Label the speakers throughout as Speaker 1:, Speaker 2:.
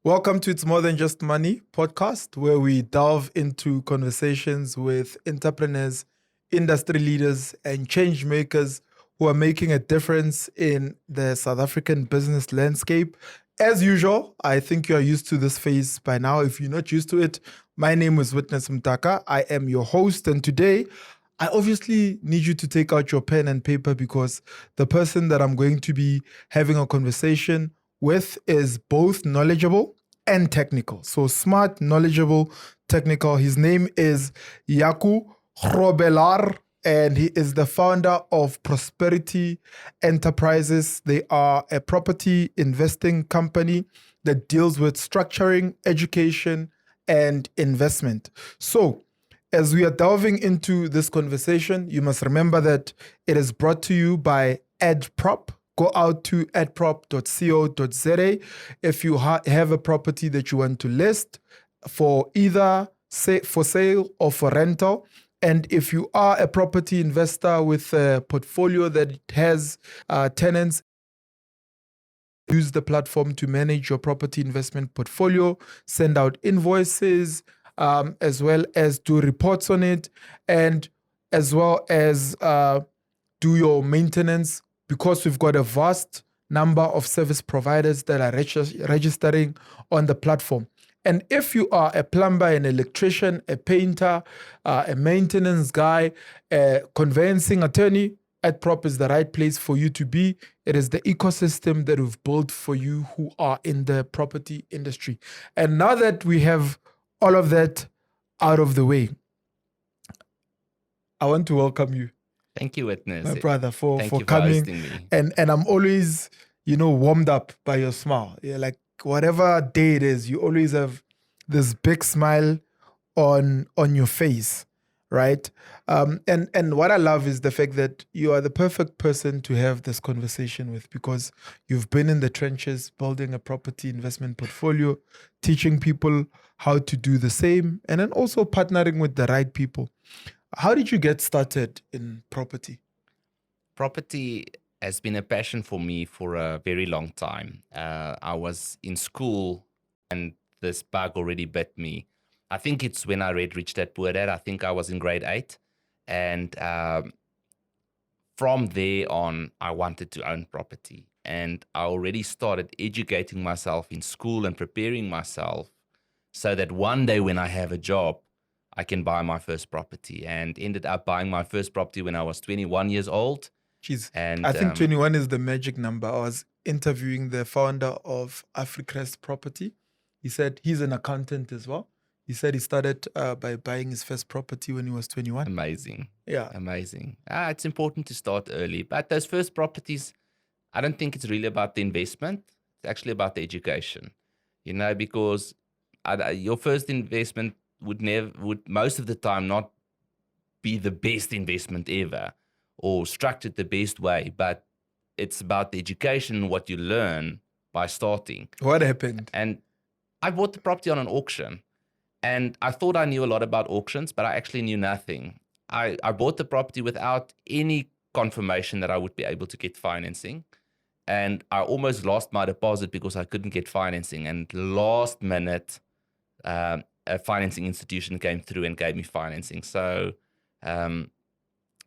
Speaker 1: Welcome to It's More Than Just Money podcast, where we delve into conversations with entrepreneurs, industry leaders, and change makers who are making a difference in the South African business landscape. As usual, I think you are used to this phase by now. If you're not used to it, my name is Witness Mtaka. I am your host, and today I obviously need you to take out your pen and paper because the person that I'm going to be having a conversation with is both knowledgeable and technical. So smart, knowledgeable, technical. His name is Jaco Grobbelaar, and he is the founder of Prosperity Enterprises. They are a property investing company that deals with structuring, education, and investment. So, as we are delving into this conversation, you must remember that it is brought to you by EdProp. Go out to edprop.co.za if you have a property that you want to list for either for sale or for rental. And if you are a property investor with a portfolio that has tenants, use the platform to manage your property investment portfolio, send out invoices, as well as do reports on it, and as well as do your maintenance, because we've got a vast number of service providers that are registering on the platform. And if you are a plumber, an electrician, a painter, a maintenance guy, a conveyancing attorney, EdProp is the right place for you to be. It is the ecosystem that we've built for you who are in the property industry. And now that we have all of that out of the way, I want to welcome you.
Speaker 2: Thank you, Witness.
Speaker 1: My brother, for
Speaker 2: Thank
Speaker 1: coming.
Speaker 2: you for hosting me.
Speaker 1: And I'm always, warmed up by your smile. Yeah, like whatever day it is, you always have this big smile on your face, right? And what I love is the fact that you are the perfect person to have this conversation with, because you've been in the trenches building a property investment portfolio, teaching people how to do the same, and then also partnering with the right people. How did you get started in property?
Speaker 2: Property has been a passion for me for a very long time. I was in school and this bug already bit me. I think it's when I read Rich Dad Poor Dad. I think I was in grade 8. And from there on, I wanted to own property. And I already started educating myself in school and preparing myself so that one day when I have a job, I can buy my first property, and ended up buying my first property when I was 21 years old.
Speaker 1: Jeez.
Speaker 2: And
Speaker 1: I think 21 is the magic number. I was interviewing the founder of Africrest Property. He said he's an accountant as well. He said he started by buying his first property when he was 21.
Speaker 2: Amazing.
Speaker 1: Yeah.
Speaker 2: Amazing. It's important to start early. But those first properties, I don't think it's really about the investment. It's actually about the education, because your first investment would most of the time not be the best investment ever or structured the best way, but it's about the education, what you learn by starting.
Speaker 1: What happened?
Speaker 2: And I bought the property on an auction, and I thought I knew a lot about auctions, but I actually knew nothing. I bought the property without any confirmation that I would be able to get financing, and I almost lost my deposit because I couldn't get financing, and last minute a financing institution came through and gave me financing. So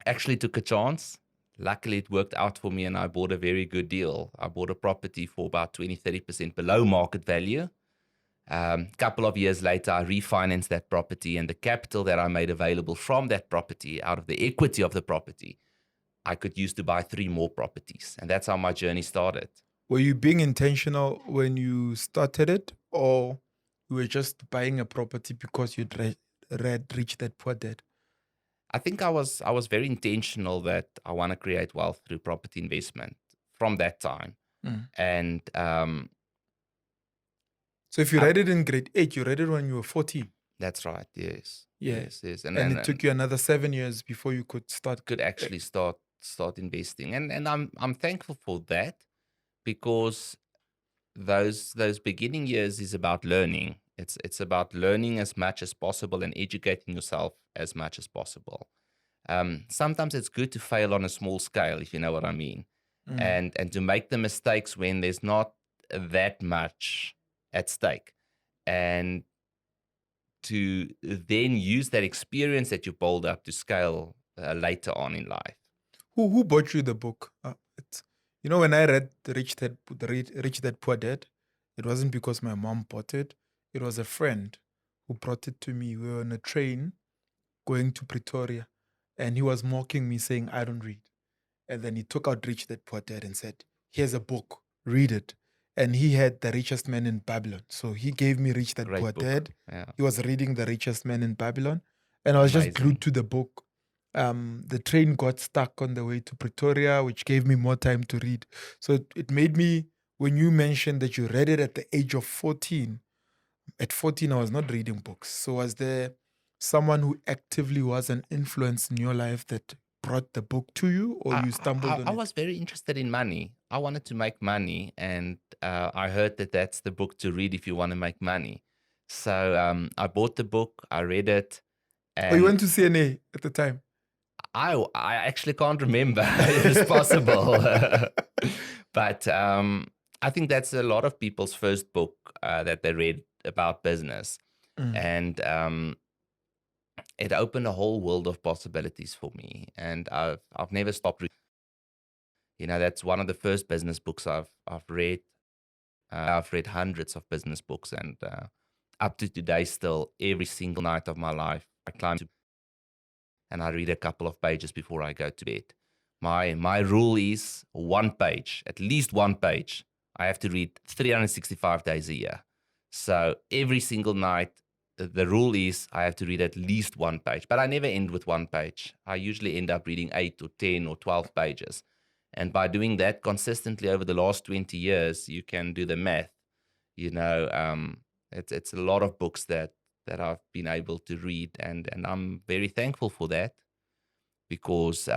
Speaker 2: actually took a chance. Luckily, it worked out for me, and I bought a very good deal. I bought a property for about 20-30% below market value. Couple of years later, I refinanced that property, and the capital that I made available from that property, out of the equity of the property, I could use to buy 3 more properties. And that's how my journey started.
Speaker 1: Were you being intentional when you started it, or you were just buying a property because you'd read Rich Dad Poor Dad?
Speaker 2: I think I was very intentional that I want to create wealth through property investment from that time. And
Speaker 1: so if you read it in grade 8, you read it when you were 14.
Speaker 2: That's right. Yes.
Speaker 1: Yeah.
Speaker 2: Yes.
Speaker 1: And it took you another 7 years before you could
Speaker 2: actually start investing. And I'm thankful for that, because those beginning years is about learning. It's about learning as much as possible and educating yourself as much as possible. Sometimes it's good to fail on a small scale, if you know what I mean, and to make the mistakes when there's not that much at stake, and to then use that experience that you build up to scale later on in life.
Speaker 1: Who bought you the book? When I read Rich Dad Poor Dad, it wasn't because my mom bought it. It was a friend who brought it to me. We were on a train going to Pretoria, and he was mocking me, saying, "I don't read." And then he took out Rich Dad Poor Dad and said, "Here's a book, read it." And he had The Richest Man in Babylon. So he gave me Rich Dad
Speaker 2: Great
Speaker 1: Poor
Speaker 2: book.
Speaker 1: Dad.
Speaker 2: Yeah.
Speaker 1: He was reading The Richest Man in Babylon. And I was just
Speaker 2: Amazing.
Speaker 1: glued to the book. The train got stuck on the way to Pretoria, which gave me more time to read. So it made me, when you mentioned that you read it at the age of 14, at 14, I was not reading books. So was there someone who actively was an influence in your life that brought the book to you, or you stumbled on
Speaker 2: I
Speaker 1: it?
Speaker 2: was very interested in money. I wanted to make money, and I heard that that's the book to read if you want to make money. So I bought the book, I read it,
Speaker 1: Or you
Speaker 2: and
Speaker 1: went to CNA at the time?
Speaker 2: I actually can't remember if it's possible. But I think that's a lot of people's first book that they read about business. And it opened a whole world of possibilities for me. And I've never stopped reading. That's one of the first business books I've read. I've read hundreds of business books, and up to today, still every single night of my life, I climb to and I read a couple of pages before I go to bed. My rule is one page, at least one page. I have to read 365 days a year. So every single night, the rule is I have to read at least one page. But I never end with one page. I usually end up reading 8 or 10 or 12 pages. And by doing that consistently over the last 20 years, you can do the math. It's a lot of books that I've been able to read, and I'm very thankful for that, because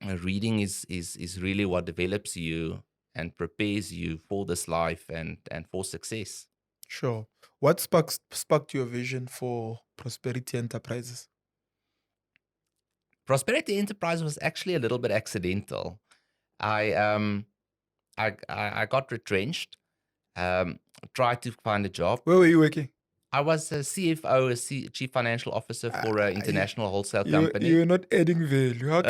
Speaker 2: reading is really what develops you and prepares you for this life and for success.
Speaker 1: Sure. What sparked your vision for Prosperity Enterprises?
Speaker 2: Prosperity Enterprise was actually a little bit accidental. I got retrenched, tried to find a job.
Speaker 1: Where were you working?
Speaker 2: I was a CFO, Chief Financial Officer for an international wholesale company.
Speaker 1: You're not adding value. How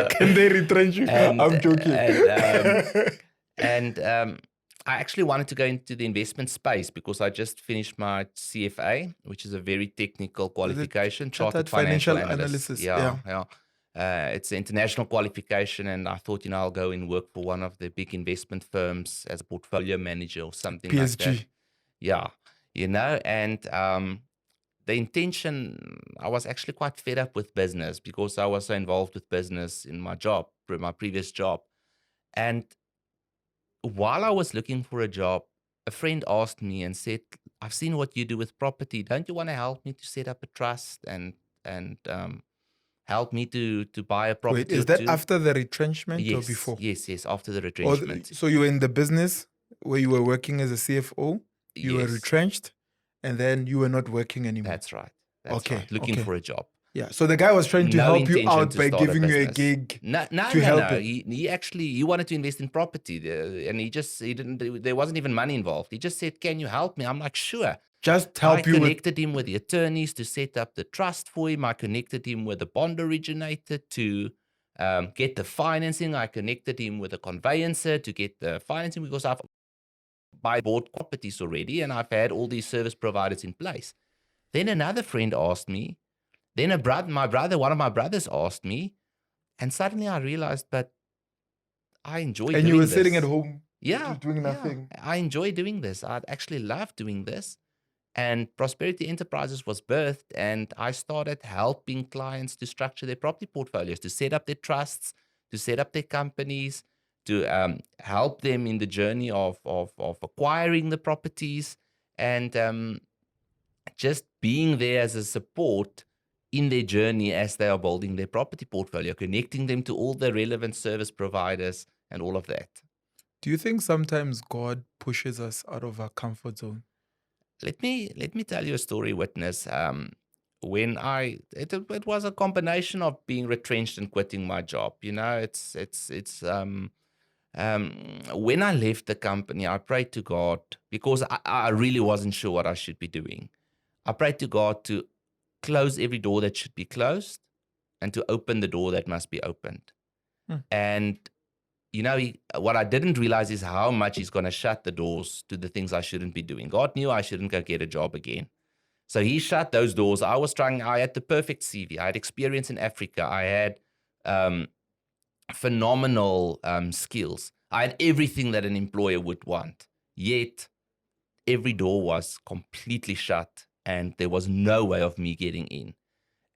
Speaker 1: can they retrench you? I'm joking.
Speaker 2: And I actually wanted to go into the investment space because I just finished my CFA, which is a very technical qualification, Chartered Financial Analyst. Yeah. It's an international qualification, and I thought, I'll go and work for one of the big investment firms as a portfolio manager or something like that.
Speaker 1: PSG.
Speaker 2: Yeah, and the intention, I was actually quite fed up with business because I was so involved with business in my previous job. And while I was looking for a job, a friend asked me and said, "I've seen what you do with property. Don't you want to help me to set up a trust and help me to buy a property?"
Speaker 1: Wait, is that after the retrenchment or before?
Speaker 2: Yes, after the retrenchment.
Speaker 1: So you were in the business where you were working as a CFO, you were retrenched, and then you were not working anymore.
Speaker 2: That's right. Right. Looking for a job.
Speaker 1: Yeah. So the guy was trying to help you out by giving you a gig.
Speaker 2: No. He wanted to invest in property, and he didn't. There wasn't even money involved. He just said, "Can you help me?" I'm like, "Sure."
Speaker 1: Just help you.
Speaker 2: I connected him with the attorneys to set up the trust for him. I connected him with the bond originator to get the financing. I connected him with a conveyancer to get the financing because I've bought properties already, and I've had all these service providers in place. Then another friend asked me. Then one of my brothers asked me, and suddenly I realized, but I enjoy doing this.
Speaker 1: And you were sitting at home, doing nothing.
Speaker 2: I enjoy doing this. I actually love doing this. And Prosperity Enterprises was birthed, and I started helping clients to structure their property portfolios, to set up their trusts, to set up their companies, to help them in the journey of acquiring the properties, and just being there as a support in their journey as they are building their property portfolio, connecting them to all the relevant service providers and all of that.
Speaker 1: Do you think sometimes God pushes us out of our comfort zone?
Speaker 2: Let me tell you a story, Witness. It was a combination of being retrenched and quitting my job. When I left the company, I prayed to God because I really wasn't sure what I should be doing. I prayed to God to close every door that should be closed and to open the door that must be opened. And what I didn't realize is how much he's going to shut the doors to the things I shouldn't be doing. God knew I shouldn't go get a job again. So he shut those doors. I had the perfect CV. I had experience in Africa. I had phenomenal skills. I had everything that an employer would want. Yet every door was completely shut and there was no way of me getting in.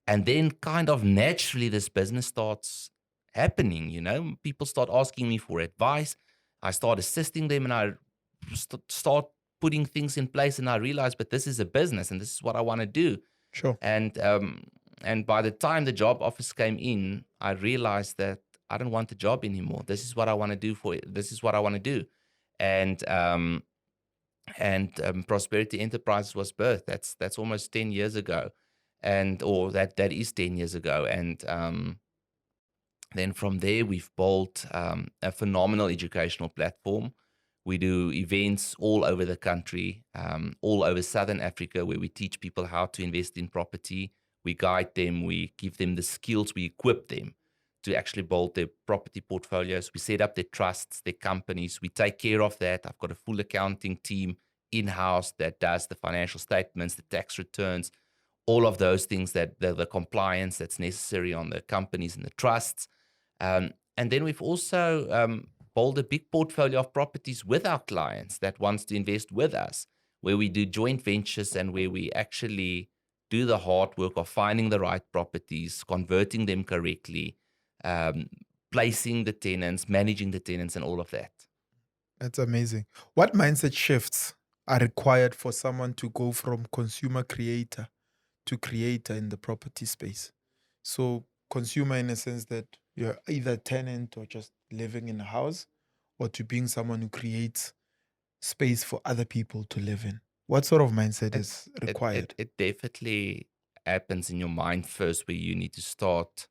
Speaker 2: And then kind of naturally this business starts happening, people start asking me for advice. I start assisting them and I start putting things in place and I realize, but this is a business and this is what I want to do.
Speaker 1: Sure.
Speaker 2: And by the time the job offers came in, I realized that I don't want the job anymore. This is what I want to do this is what I want to do. And Prosperity Enterprises was birthed. That's almost 10 years ago. That is 10 years ago. And then from there, we've built a phenomenal educational platform. We do events all over the country, all over Southern Africa, where we teach people how to invest in property. We guide them, we give them the skills, we equip them to actually build their property portfolios. We set up their trusts, their companies. We take care of that. I've got a full accounting team in-house that does the financial statements, the tax returns, all of those things, that the compliance that's necessary on the companies and the trusts. And then we've also built a big portfolio of properties with our clients that wants to invest with us, where we do joint ventures and where we actually do the hard work of finding the right properties, converting them correctly, placing the tenants, managing the tenants, and all of that.
Speaker 1: That's amazing. What mindset shifts are required for someone to go from consumer creator to creator in the property space? So consumer in a sense that you're either a tenant or just living in a house, or to being someone who creates space for other people to live in. What sort of mindset is required?
Speaker 2: It definitely happens in your mind first, where you need to start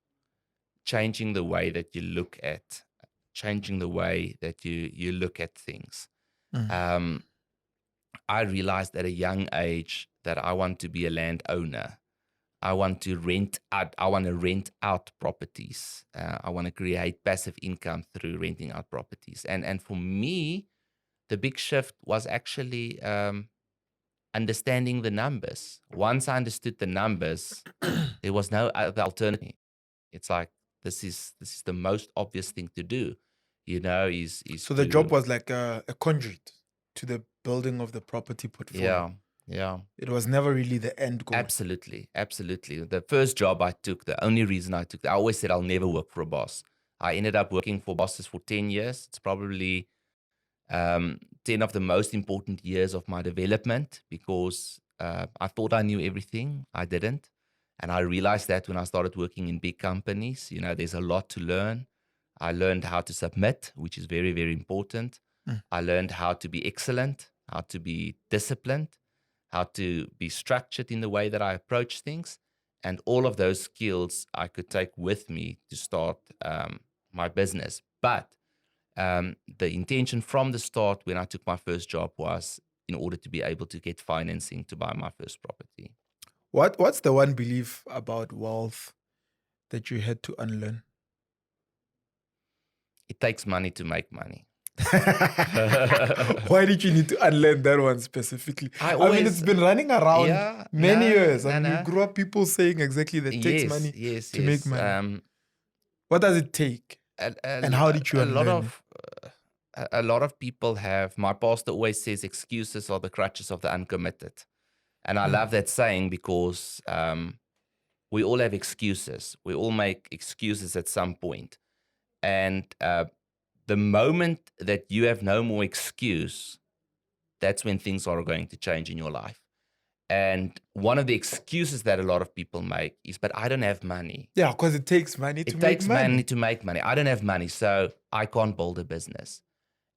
Speaker 2: changing the way that you look at things. I realized at a young age that I want to be a landowner. I want to rent out properties. I want to create passive income through renting out properties. And for me, the big shift was actually understanding the numbers. Once I understood the numbers, there was no other alternative. It's like, this is the most obvious thing to do,
Speaker 1: So the job was like a conduit to the building of the property portfolio.
Speaker 2: Yeah.
Speaker 1: It was never really the end goal.
Speaker 2: Absolutely. The first job I took, the only reason I took that, I always said I'll never work for a boss. I ended up working for bosses for 10 years. It's probably 10 of the most important years of my development, because I thought I knew everything. I didn't. And I realized that when I started working in big companies, there's a lot to learn. I learned how to submit, which is very, very important. I learned how to be excellent, how to be disciplined, how to be structured in the way that I approach things. And all of those skills I could take with me to start my business. But the intention from the start when I took my first job was in order to be able to get financing to buy my first property.
Speaker 1: What's the one belief about wealth that you had to unlearn?
Speaker 2: It takes money to make money.
Speaker 1: Why did you need to unlearn that one specifically? I mean, it's been running around many years. I mean, you grew up people saying exactly that it takes money to make money. What does it take? And how did you unlearn it?
Speaker 2: A lot of people have, my pastor always says, excuses are the crutches of the uncommitted. And I love that saying, because we all have excuses. We all make excuses at some point. And the moment that you have no more excuse, that's when things are going to change in your life. And one of the excuses that a lot of people make is, but I don't have money.
Speaker 1: Yeah, because it takes money to make money. It takes money
Speaker 2: to make money. I don't have money, so I can't build a business.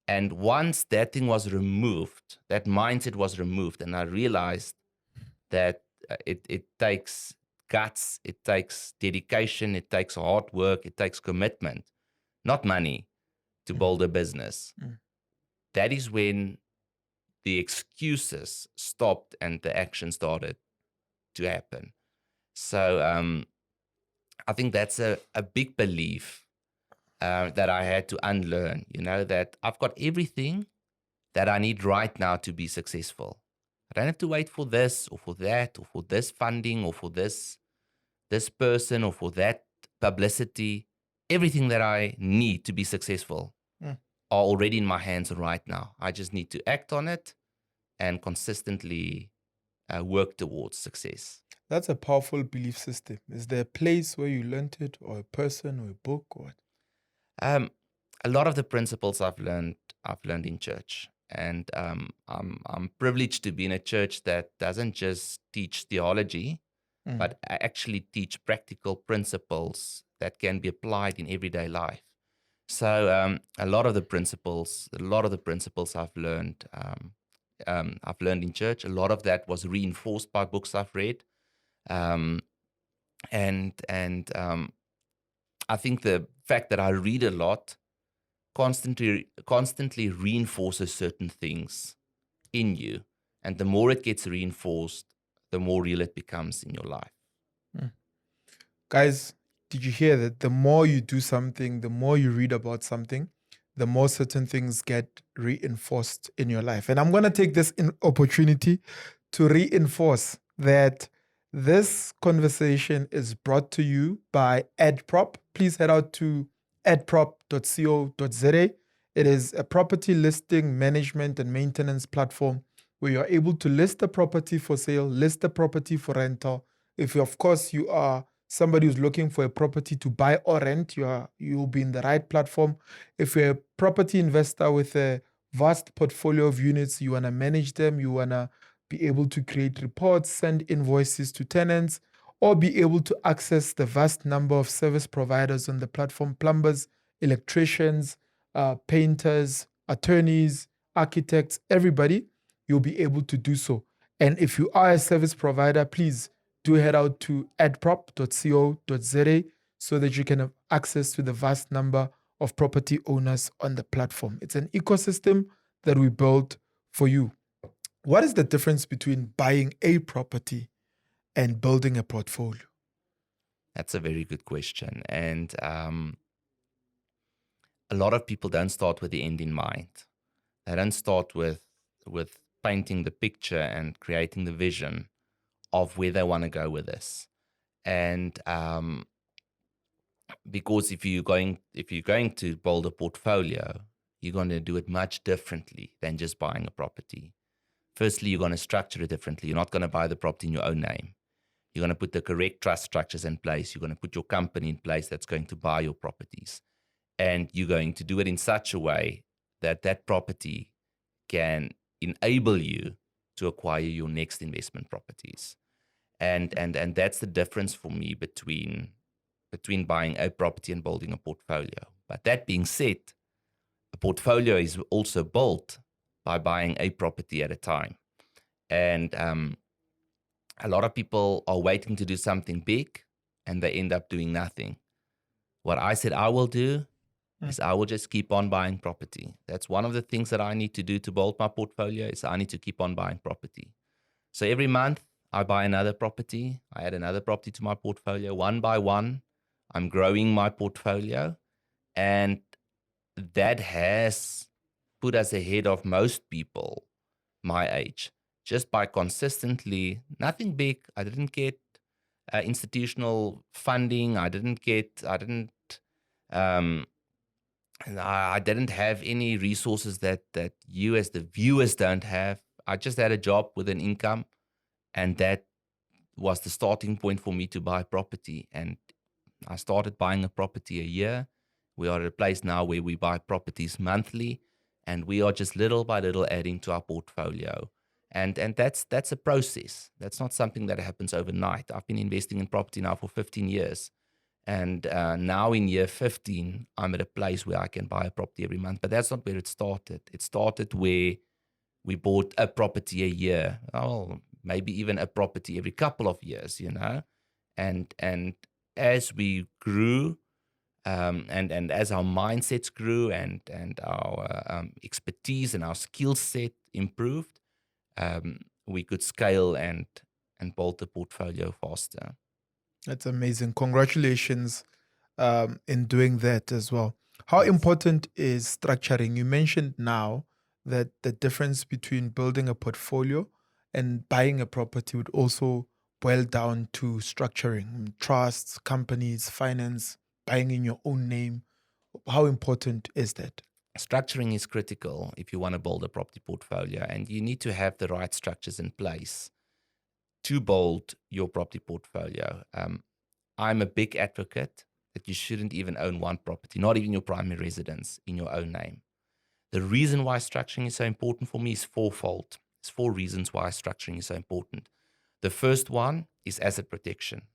Speaker 2: And once that thing was removed, that mindset was removed, and I realized that it takes guts, it takes dedication, it takes hard work, it takes commitment, not money. to build a business.
Speaker 1: Mm.
Speaker 2: That is when the excuses stopped and the action started to happen. So I think that's a big belief that I had to unlearn, that I've got everything that I need right now to be successful. I don't have to wait for this or for that or for this funding or for this person or for that publicity. Everything that I need to be successful
Speaker 1: Mm.
Speaker 2: are already in my hands right now. I just need to act on it and consistently work towards success.
Speaker 1: That's a powerful belief system. Is there a place where you learned it, or a person, or a book, or what?
Speaker 2: A lot of the principles I've learned in church, and I'm privileged to be in a church that doesn't just teach theology,
Speaker 1: Mm.
Speaker 2: but actually teach practical principles that can be applied in everyday life. So a lot of the principles I've learned in church. A lot of that was reinforced by books I've read, and I think the fact that I read a lot constantly reinforces certain things in you, and the more it gets reinforced, the more real it becomes in your life.
Speaker 1: Guys, did you hear that? The more you do something, the more you read about something, the more certain things get reinforced in your life. And I'm going to take this opportunity to reinforce that this conversation is brought to you by EdProp. Please head out to edprop.co.za. It is a property listing, management, and maintenance platform where you're able to list a property for sale, list a property for rental. If you, of course, you are somebody who's looking for a property to buy or rent, you'll be in the right platform. If you're a property investor with a vast portfolio of units, you want to manage them, you want to be able to create reports, send invoices to tenants, or be able to access the vast number of service providers on the platform: plumbers, electricians, painters, attorneys, architects, everybody, you'll be able to do so. And if you are a service provider, please do head out to edprop.co.za so that you can have access to the vast number of property owners on the platform. It's an ecosystem that we built for you. What is the difference between buying a property and building a portfolio?
Speaker 2: That's a very good question. And a lot of people don't start with the end in mind. They don't start with painting the picture and creating the vision of where they want to go with this. And because if you're going to build a portfolio, you're going to do it much differently than just buying a property. Firstly, you're going to structure it differently. You're not going to buy the property in your own name. You're going to put the correct trust structures in place. You're going to put your company in place that's going to buy your properties. And you're going to do it in such a way that that property can enable you to acquire your next investment properties. And that's the difference for me between buying a property and building a portfolio. But that being said, a portfolio is also built by buying a property at a time. And a lot of people are waiting to do something big and they end up doing nothing. What I said I will do is I will just keep on buying property. That's one of the things that I need to do to build my portfolio, is I need to keep on buying property. So every month I buy another property. I add another property to my portfolio. One by one, I'm growing my portfolio. And that has put us ahead of most people my age, just by consistently, nothing big. I didn't get institutional funding. I didn't have any resources that you as the viewers don't have. I just had a job with an income, and that was the starting point for me to buy property. And I started buying a property a year. We are at a place now where we buy properties monthly, and we are just little by little adding to our portfolio. And that's a process. That's not something that happens overnight. I've been investing in property now for 15 years. And now in year 15, I'm at a place where I can buy a property every month. But that's not where it started. It started where we bought a property a year. Oh, maybe even a property every couple of years, And as we grew, And as our mindsets grew and our expertise and our skill set improved, we could scale and build the portfolio faster.
Speaker 1: That's amazing. Congratulations in doing that as well. How
Speaker 2: Yes.
Speaker 1: important is structuring? You mentioned now that the difference between building a portfolio and buying a property would also boil down to structuring, trusts, companies, finance, buying in your own name. How important is that?
Speaker 2: Structuring is critical if you want to build a property portfolio, and you need to have the right structures in place to build your property portfolio. I'm a big advocate that you shouldn't even own one property, not even your primary residence, in your own name. The reason why structuring is so important for me is fourfold. There's 4 reasons why structuring is so important. The first one is asset protection.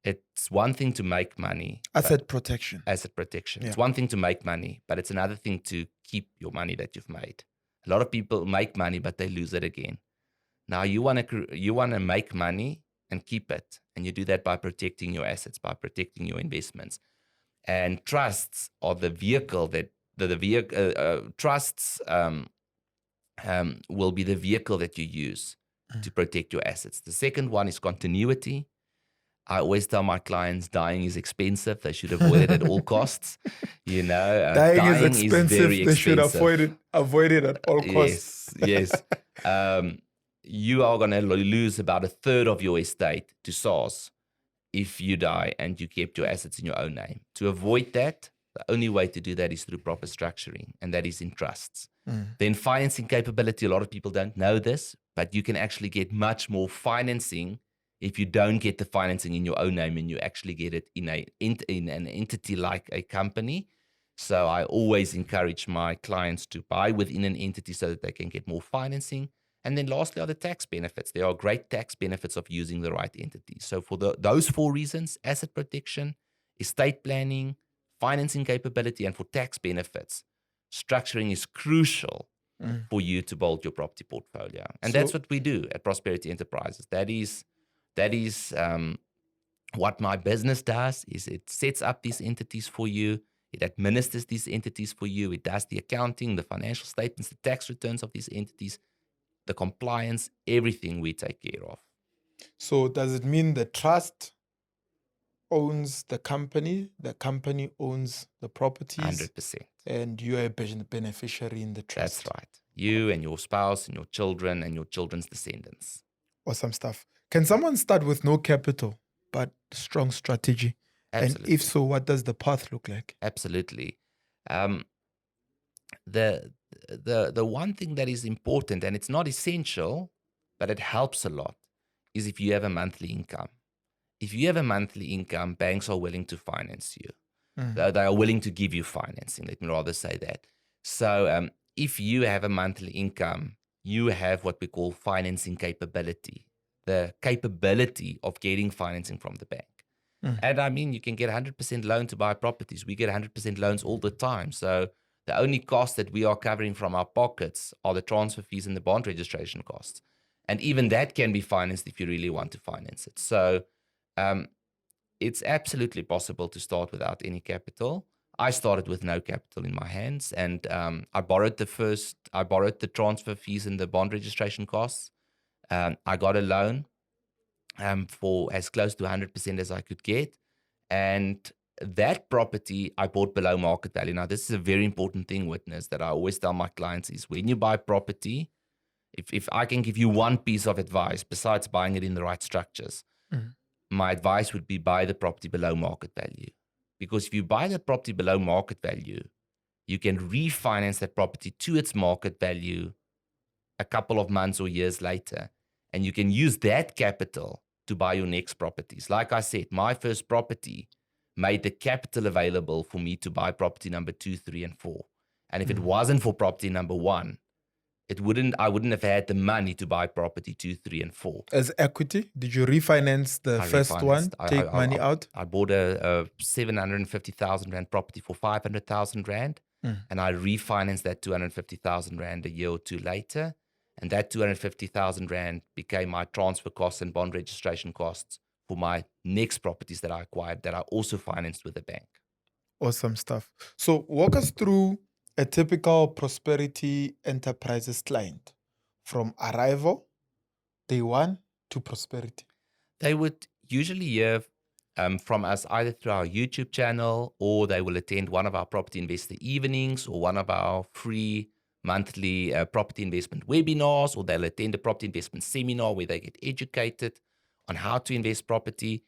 Speaker 2: It's one thing to make money.
Speaker 1: Asset protection.
Speaker 2: Asset protection.
Speaker 1: Yeah.
Speaker 2: It's one thing to make money, but it's another thing to keep your money that you've made. A lot of people make money, but they lose it again. Now you want to make money and keep it, and you do that by protecting your assets, by protecting your investments. And trusts are the vehicle that trusts will be the vehicle that you use to protect your assets. The second one is continuity. I always tell my clients dying is expensive. They should avoid it at all costs.
Speaker 1: Dying is expensive.
Speaker 2: very expensive.
Speaker 1: They should avoid it at all costs.
Speaker 2: Yes. You are going to lose about 1/3 of your estate to SARS if you die and you kept your assets in your own name. To avoid that, the only way to do that is through proper structuring, and that is in trusts. Then financing capability, a lot of people don't know this, but you can actually get much more financing if you don't get the financing in your own name and you actually get it in an entity like a company. So I always encourage my clients to buy within an entity so that they can get more financing. And then lastly are the tax benefits. There are great tax benefits of using the right entity. So for those 4 reasons, asset protection, estate planning, financing capability, and for tax benefits, structuring is crucial for you to build your property portfolio. And that's what we do at Prosperity Enterprises. That is what my business does, is it sets up these entities for you. It administers these entities for you. It does the accounting, the financial statements, the tax returns of these entities, the compliance, everything we take care of.
Speaker 1: So does it mean the trust owns the company owns the properties?
Speaker 2: 100%.
Speaker 1: And you are a beneficiary in the trust.
Speaker 2: That's right. You and your spouse and your children and your children's descendants.
Speaker 1: Awesome stuff. Can someone start with no capital but strong strategy?
Speaker 2: Absolutely.
Speaker 1: And if so, what does the path look like?
Speaker 2: Absolutely. The one thing that is important, and it's not essential, but it helps a lot, is if you have a monthly income. If you have a monthly income, banks are willing to finance you. They are willing to give you financing, let me rather say that. So if you have a monthly income, you have what we call financing capability, the capability of getting financing from the bank. And I mean, you can get 100% loan to buy properties. We get 100% loans all the time. So the only cost that we are covering from our pockets are the transfer fees and the bond registration costs. And even that can be financed if you really want to finance it. So it's absolutely possible to start without any capital. I started with no capital in my hands, and I borrowed the transfer fees and the bond registration costs. I got a loan for as close to 100% as I could get. And that property I bought below market value. Now, this is a very important thing, witness, that I always tell my clients is when you buy property, if I can give you one piece of advice besides buying it in the right structures, my advice would be buy the property below market value. Because if you buy the property below market value, you can refinance that property to its market value a couple of months or years later. And you can use that capital to buy your next properties. Like I said, my first property made the capital available for me to buy property number 2, 3, and 4. And if it wasn't for property number 1, I wouldn't have had the money to buy property 2, 3, and 4.
Speaker 1: As equity, did you refinance the first one? Take money out?
Speaker 2: I bought a 750,000 Rand property for 500,000 Rand. And I refinanced that 250,000 Rand a year or 2 later. And that 250,000 Rand became my transfer costs and bond registration costs for my next properties that I acquired that I also financed with the bank.
Speaker 1: Awesome stuff. So, walk us through a typical Prosperity Enterprises client from arrival, day one, to prosperity.
Speaker 2: They would usually hear from us either through our YouTube channel, or they will attend one of our property investor evenings or one of our free monthly property investment webinars, or they'll attend a property investment seminar where they get educated on how to invest property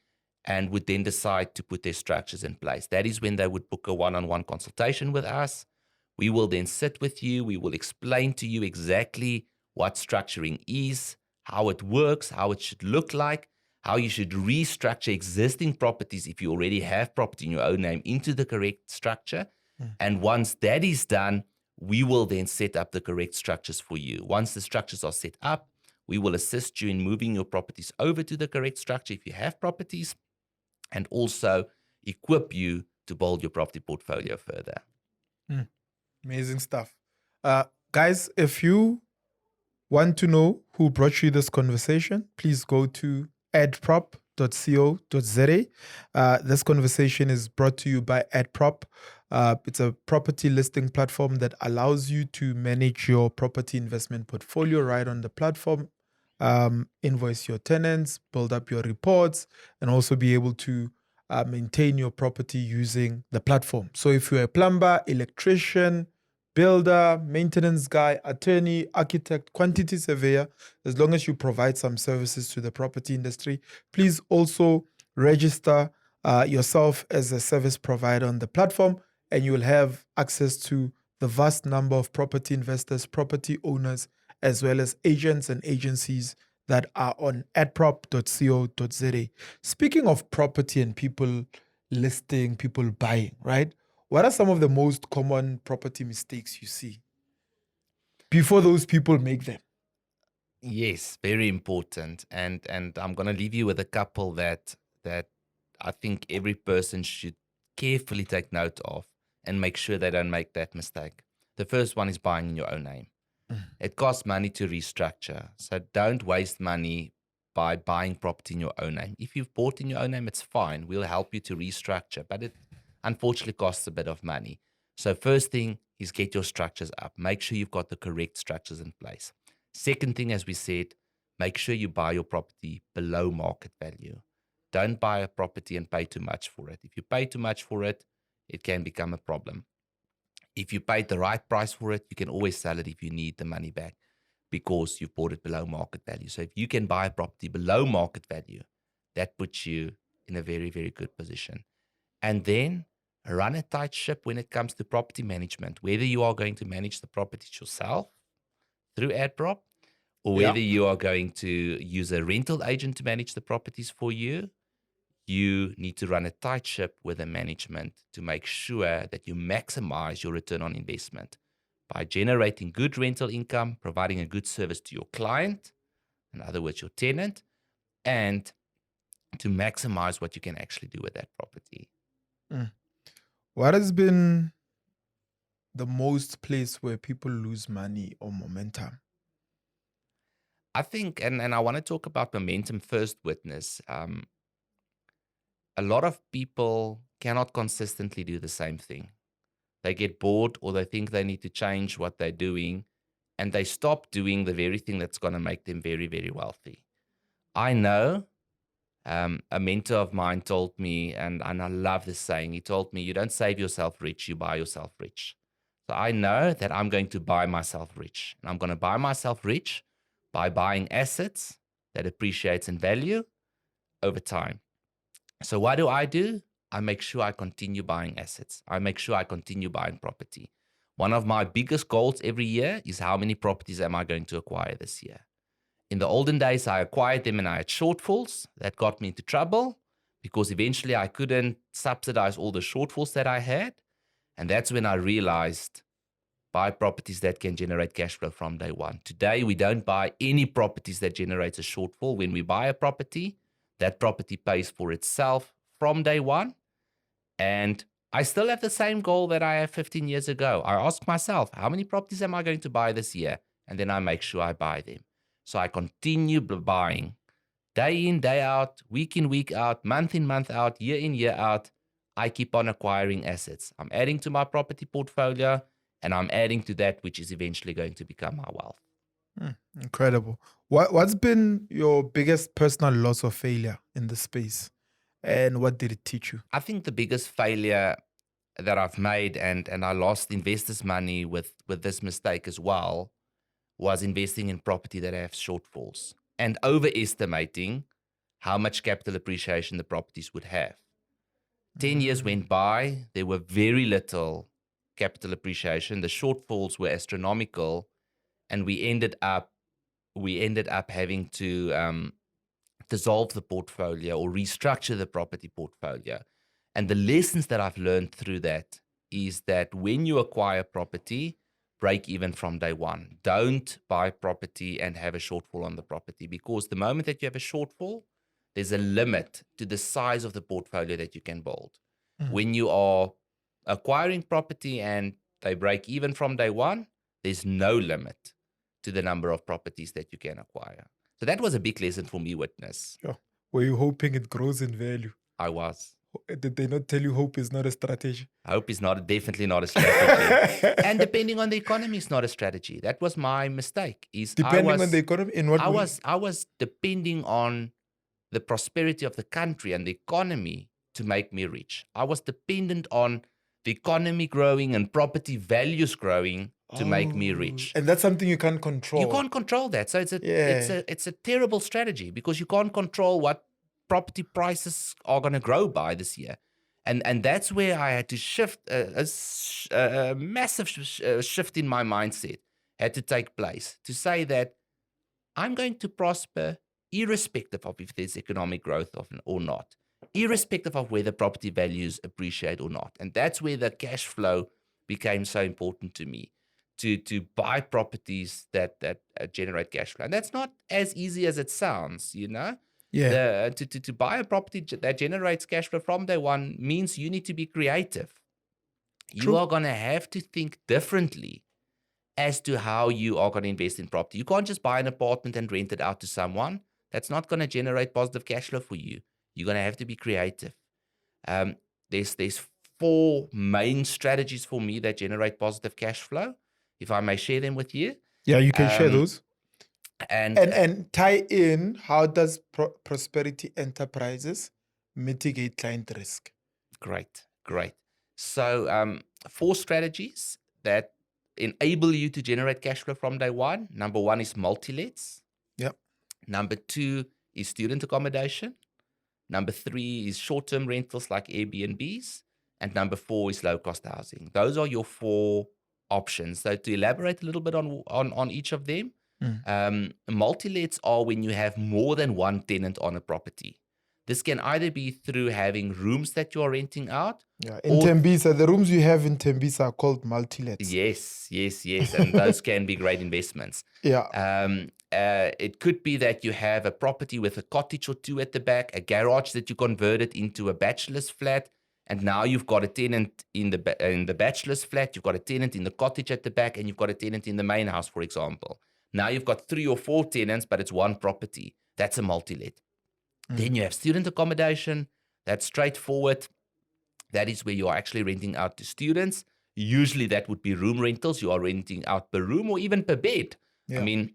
Speaker 2: and would then decide to put their structures in place. That is when they would book a one-on-one consultation with us. We will then sit with you. We will explain to you exactly what structuring is, how it works, how it should look like, how you should restructure existing properties if you already have property in your own name into the correct structure. And once that is done, we will then set up the correct structures for you. Once the structures are set up, we will assist you in moving your properties over to the correct structure if you have properties, and also equip you to build your property portfolio further.
Speaker 1: Amazing stuff. Guys, if you want to know who brought you this conversation, please go to adprop.co.za. This conversation is brought to you by Adprop. It's a property listing platform that allows you to manage your property investment portfolio right on the platform, invoice your tenants, build up your reports, and also be able to maintain your property using the platform. So if you're a plumber, electrician, builder, maintenance guy, attorney, architect, quantity surveyor, as long as you provide some services to the property industry, please also register yourself as a service provider on the platform, and you will have access to the vast number of property investors, property owners, as well as agents and agencies that are on adprop.co.za. Speaking of property and people listing, people buying, right? What are some of the most common property mistakes you see before those people make them?
Speaker 2: Yes, very important. And I'm gonna leave you with a couple that I think every person should carefully take note of and make sure they don't make that mistake. The first one is buying in your own name. It costs money to restructure. So don't waste money by buying property in your own name. If you've bought in your own name, it's fine. We'll help you to restructure, but it unfortunately costs a bit of money. So first thing is get your structures up. Make sure you've got the correct structures in place. Second thing, as we said, make sure you buy your property below market value. Don't buy a property and pay too much for it. If you pay too much for it, it can become a problem. If you paid the right price for it, you can always sell it if you need the money back because you've bought it below market value. So if you can buy a property below market value, that puts you in a very, very good position. And then run a tight ship when it comes to property management, whether you are going to manage the properties yourself through AdProp, or whether you are going to use a rental agent to manage the properties for you. You need to run a tight ship with the management to make sure that you maximize your return on investment by generating good rental income, providing a good service to your client, in other words, your tenant, and to maximize what you can actually do with that property.
Speaker 1: What has been the most place where people lose money or momentum?
Speaker 2: I think, and I want to talk about momentum first, witness. A lot of people cannot consistently do the same thing. They get bored, or they think they need to change what they're doing, and they stop doing the very thing that's going to make them very, very wealthy. I know a mentor of mine told me, and I love this saying, he told me, you don't save yourself rich, you buy yourself rich. So I know that I'm going to buy myself rich. And I'm going to buy myself rich by buying assets that appreciates in value over time. So what do? I make sure I continue buying assets. I make sure I continue buying property. One of my biggest goals every year is how many properties am I going to acquire this year? In the olden days, I acquired them and I had shortfalls. That got me into trouble because eventually I couldn't subsidize all the shortfalls that I had. And that's when I realized buy properties that can generate cash flow from day one. Today, we don't buy any properties that generates a shortfall. When we buy a property, that property pays for itself from day one. And I still have the same goal that I had 15 years ago. I ask myself, how many properties am I going to buy this year? And then I make sure I buy them. So I continue buying day in, day out, week in, week out, month in, month out, year in, year out. I keep on acquiring assets. I'm adding to my property portfolio, and I'm adding to that, which is eventually going to become my wealth.
Speaker 1: Incredible. What's been your biggest personal loss or failure in the space, and what did it teach you?
Speaker 2: I think the biggest failure that I've made, and I lost investors' money with this mistake as well, was investing in property that have shortfalls and overestimating how much capital appreciation the properties would have. 10 years went by, there were very little capital appreciation. The shortfalls were astronomical, and we ended up having to dissolve the portfolio or restructure the property portfolio. And the lessons that I've learned through that is that when you acquire property, break even from day one. Don't buy property and have a shortfall on the property, because the moment that you have a shortfall, there's a limit to the size of the portfolio that you can build. When you are acquiring property and they break even from day one, there's no limit to the number of properties that you can acquire. So that was a big lesson for me, Witness.
Speaker 1: Yeah. Were you hoping it grows in value?
Speaker 2: I was.
Speaker 1: Did they not tell you hope is not a strategy?
Speaker 2: Hope is definitely not a strategy. And depending on the economy is not a strategy. That was my mistake.
Speaker 1: Depending on the economy, in what way?
Speaker 2: I was depending on the prosperity of the country and the economy to make me rich. I was dependent on the economy growing and property values growing to make me rich.
Speaker 1: And that's something you can't control.
Speaker 2: You can't control that. So it's a terrible strategy, because you can't control what property prices are going to grow by this year. And that's where I had to shift, a massive shift in my mindset had to take place to say that I'm going to prosper irrespective of if there's economic growth or not, irrespective of whether property values appreciate or not. And that's where the cash flow became so important to me, to buy properties that generate cash flow. And that's not as easy as it sounds, you know?
Speaker 1: Yeah.
Speaker 2: To buy a property that generates cash flow from day one means you need to be creative.
Speaker 1: True.
Speaker 2: You are going to have to think differently as to how you are going to invest in property. You can't just buy an apartment and rent it out to someone. That's not going to generate positive cash flow for you. You're going to have to be creative. There's 4 main strategies for me that generate positive cash flow, if I may share them with you.
Speaker 1: Yeah, you can share those. And tie in, how does Prosperity Enterprises mitigate client risk?
Speaker 2: Great. So 4 strategies that enable you to generate cash flow from day one. Number 1 is multi-lets.
Speaker 1: Yep.
Speaker 2: Number 2 is student accommodation. Number 3 is short-term rentals like Airbnbs. And number 4 is low-cost housing. Those are your 4 options. So to elaborate a little bit on each of them, multi-lets are when you have more than one tenant on a property. This can either be through having rooms that you are renting out.
Speaker 1: Yeah, in Tembisa, the rooms you have in Tembisa are called multi-lets.
Speaker 2: Yes. And those can be great investments.
Speaker 1: Yeah.
Speaker 2: It could be that you have a property with a cottage or 2 at the back, a garage that you converted into a bachelor's flat, and now you've got a tenant in the bachelor's flat, you've got a tenant in the cottage at the back, and you've got a tenant in the main house, for example. Now you've got 3 or 4 tenants, but it's one property. That's a multi-let. Then you have student accommodation. That's straightforward. That is where you are actually renting out to students. Usually that would be room rentals. You are renting out per room or even per bed. Yeah. I mean,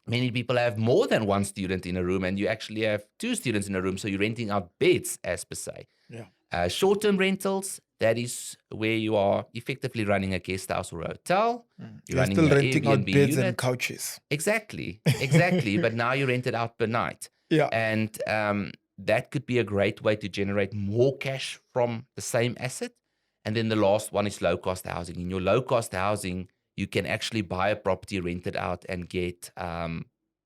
Speaker 2: many people have more than one student in a room, and you actually have 2 students in a room, so you're renting out beds, as per se.
Speaker 1: Yeah.
Speaker 2: Short-term rentals, that is where you are effectively running a guest house or a hotel.
Speaker 1: You're still renting out beds and couches.
Speaker 2: Exactly. But now you rent it out per night.
Speaker 1: Yeah.
Speaker 2: And that could be a great way to generate more cash from the same asset. And then the last one is low-cost housing. In your low-cost housing, you can actually buy a property, rent it out, and get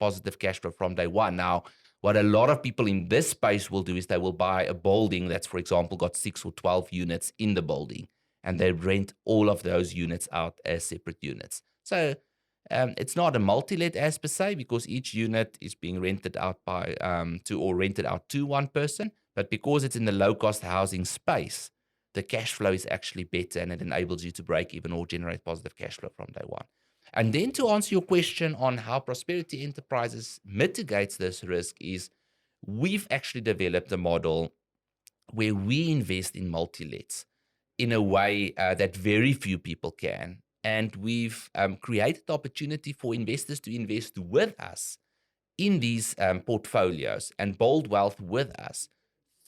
Speaker 2: positive cash flow from day one. Now, what a lot of people in this space will do is they will buy a building that's, for example, got 6 or 12 units in the building, and they rent all of those units out as separate units. So it's not a multi-let as per se, because each unit is being rented out to one person. But because it's in the low-cost housing space, the cash flow is actually better, and it enables you to break even or generate positive cash flow from day one. And then to answer your question on how Prosperity Enterprises mitigates this risk is we've actually developed a model where we invest in multi-lets in a way that very few people can. And we've created the opportunity for investors to invest with us in these portfolios and build wealth with us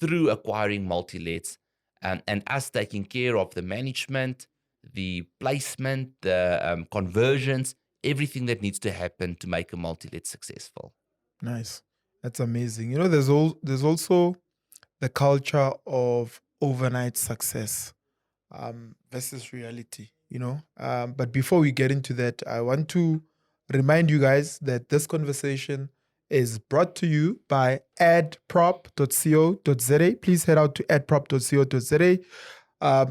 Speaker 2: through acquiring multi-lets, and us taking care of the management, the placement, the conversions, everything that needs to happen to make a multi-let successful.
Speaker 1: Nice. That's amazing. You know, there's also the culture of overnight success versus reality, you know. But before we get into that, I want to remind you guys that this conversation is brought to you by adprop.co.za. Please head out to adprop.co.za.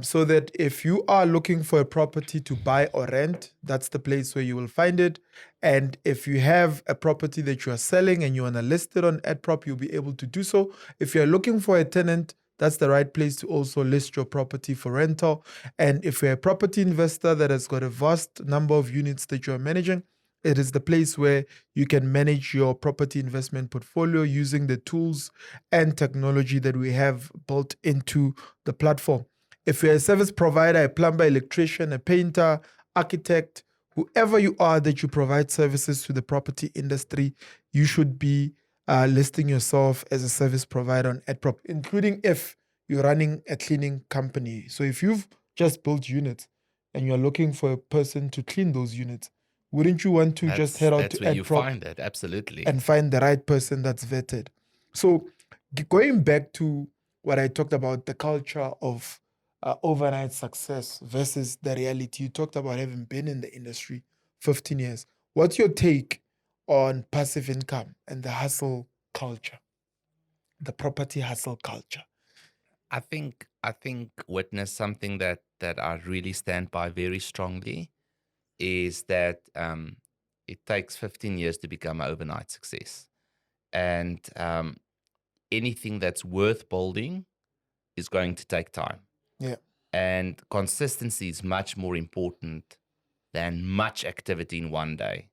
Speaker 1: So that if you are looking for a property to buy or rent, that's the place where you will find it. And if you have a property that you are selling and you want to list it on AdProp, you'll be able to do so. If you're looking for a tenant, that's the right place to also list your property for rental. And if you're a property investor that has got a vast number of units that you're managing, it is the place where you can manage your property investment portfolio using the tools and technology that we have built into the platform. If you're a service provider, a plumber, electrician, a painter, architect, whoever you are that you provide services to the property industry, you should be listing yourself as a service provider on AdProp, including if you're running a cleaning company. So if you've just built units and you're looking for a person to clean those units, wouldn't you want to just head out to
Speaker 2: That's where you
Speaker 1: AdProp
Speaker 2: find it, absolutely.
Speaker 1: and find the right person that's vetted? So going back to what I talked about, the culture of overnight success versus the reality. You talked about having been in the industry 15 years. What's your take on passive income and the hustle culture, the property hustle culture?
Speaker 2: I think witness something that I really stand by very strongly is that it takes 15 years to become an overnight success, and anything that's worth building is going to take time.
Speaker 1: Yeah.
Speaker 2: And consistency is much more important than much activity in one day.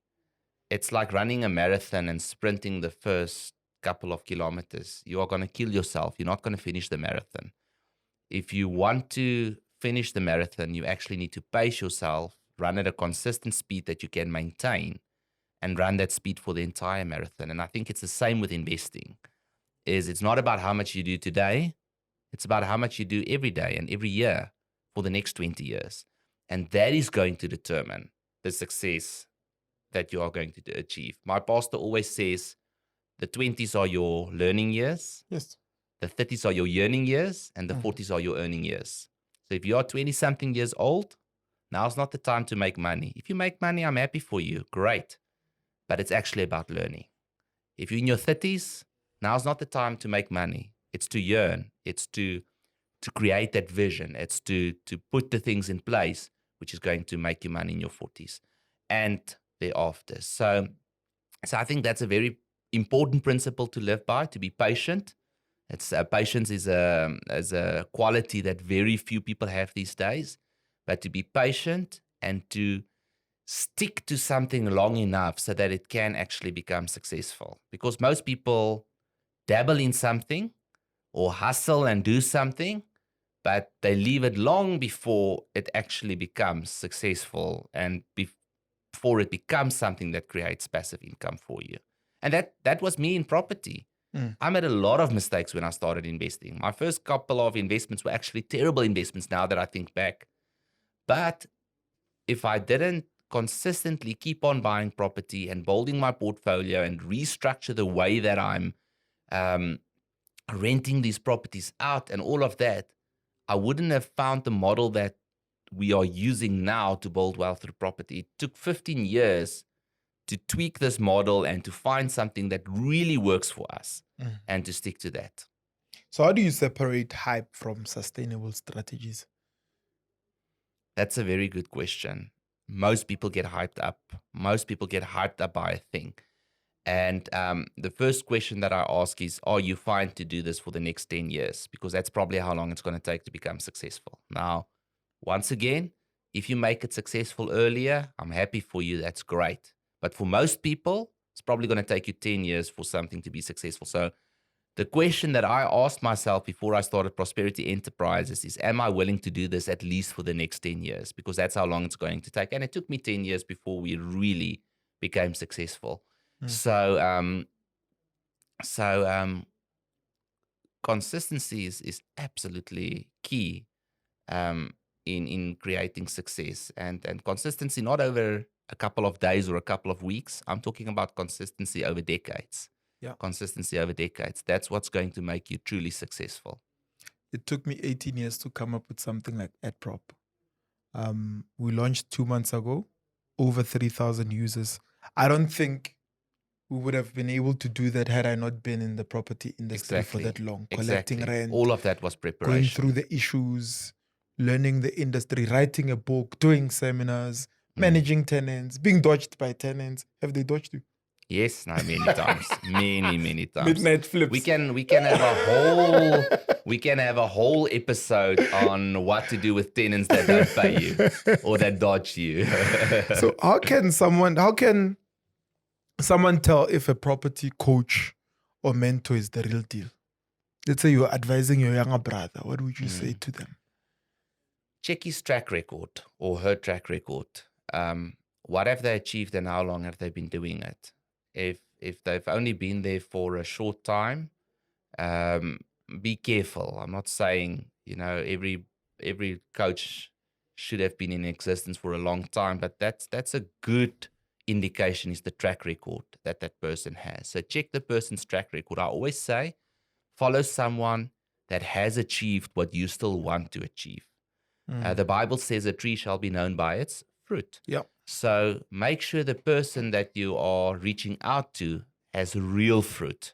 Speaker 2: It's like running a marathon and sprinting the first couple of kilometers. You are going to kill yourself. You're not going to finish the marathon. If you want to finish the marathon, you actually need to pace yourself, run at a consistent speed that you can maintain, and run that speed for the entire marathon. And I think it's the same with investing. It's not about how much you do today. It's about how much you do every day and every year for the next 20 years. And that is going to determine the success that you are going to achieve. My pastor always says the 20s are your learning years.
Speaker 1: Yes.
Speaker 2: The 30s are your yearning years, and the 40s are your earning years. So if you are 20-something years old, now's not the time to make money. If you make money, I'm happy for you. Great. But it's actually about learning. If you're in your 30s, now's not the time to make money. It's to yearn. It's to create that vision. It's to put the things in place which is going to make you money in your 40s and thereafter. So I think that's a very important principle to live by, to be patient. It's patience is a quality that very few people have these days, but to be patient and to stick to something long enough so that it can actually become successful. Because most people dabble in something or hustle and do something, but they leave it long before it actually becomes successful and before it becomes something that creates passive income for you. And that was me in property. I made a lot of mistakes when I started investing. My first couple of investments were actually terrible investments now that I think back. But if I didn't consistently keep on buying property and building my portfolio and restructure the way that I'm renting these properties out and all of that, I wouldn't have found the model that we are using now to build wealth through property. It took 15 years to tweak this model and to find something that really works for us and to stick to that.
Speaker 1: So how do you separate hype from sustainable strategies?
Speaker 2: That's a very good question. Most people get hyped up. Most people get hyped up by a thing. And the first question that I ask is, are you fine to do this for the next 10 years? Because that's probably how long it's going to take to become successful. Now, once again, if you make it successful earlier, I'm happy for you. That's great. But for most people, it's probably going to take you 10 years for something to be successful. So The question that I asked myself before I started Prosperity Enterprises is, am I willing to do this at least for the next 10 years? Because that's how long it's going to take. And it took me 10 years before we really became successful.
Speaker 1: Mm.
Speaker 2: So consistency is absolutely key in creating success. And consistency not over a couple of days or a couple of weeks. I'm talking about consistency over decades.
Speaker 1: Yeah.
Speaker 2: Consistency over decades. That's what's going to make you truly successful.
Speaker 1: It took me 18 years to come up with something like AdProp. We launched 2 months ago, over 3,000 users. I don't think we would have been able to do that had I not been in the property industry for that long, collecting rent,
Speaker 2: All of that was
Speaker 1: going
Speaker 2: preparation.
Speaker 1: through the issues, learning the industry, writing a book, doing seminars, managing tenants, being dodged by tenants. Have they dodged you?
Speaker 2: Yes, no, many times, many times.
Speaker 1: Midnight flips.
Speaker 2: We can have a whole episode on what to do with tenants that don't pay you or that dodge you.
Speaker 1: So how can someone tell if a property coach or mentor is the real deal? Let's say you're advising your younger brother. What would you say to them?
Speaker 2: Check his track record or her track record. What have they achieved and how long have they been doing it? If they've only been there for a short time, be careful. I'm not saying, every coach should have been in existence for a long time, but that's a good indication is the track record that person has. So check the person's track record. I always say, follow someone that has achieved what you still want to achieve. The Bible says a tree shall be known by its fruit.
Speaker 1: Yeah.
Speaker 2: So make sure the person that you are reaching out to has real fruit.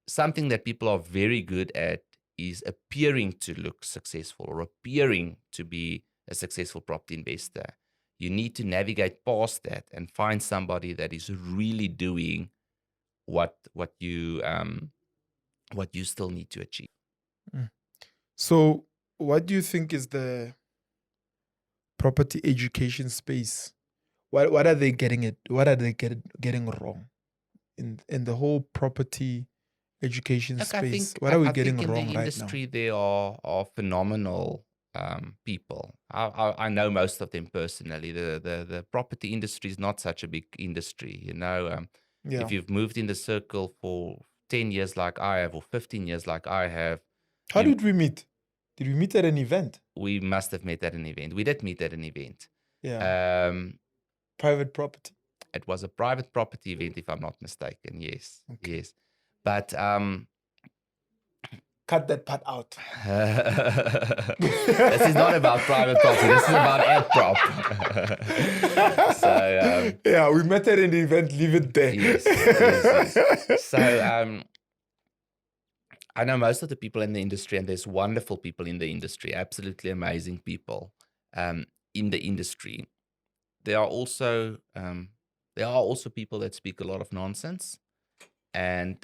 Speaker 2: Something that people are very good at is appearing to look successful or appearing to be a successful property investor. You need to navigate past that and find somebody that is really doing what you still need to achieve.
Speaker 1: So what do you think is the property education space? What are they getting it? What are they getting wrong in the whole property education space? What are we getting wrong right now?
Speaker 2: In the industry, there are phenomenal people. I know most of them personally. The property industry is not such a big industry, If you've moved in the circle for 10 years like I have, or 15 years like I have.
Speaker 1: How did we meet? Did we meet at an event?
Speaker 2: We must have met at an event. We did meet at an event.
Speaker 1: Yeah. Private property.
Speaker 2: It was a private property event, if I'm not mistaken. Yes. Okay. Yes. But
Speaker 1: cut that part out.
Speaker 2: This is not about private property. This is about AdProp.
Speaker 1: Yeah, we met at an event. Leave it there.
Speaker 2: Yes. So I know most of the people in the industry, and there's wonderful people in the industry, absolutely amazing people in the industry. There are also people that speak a lot of nonsense, and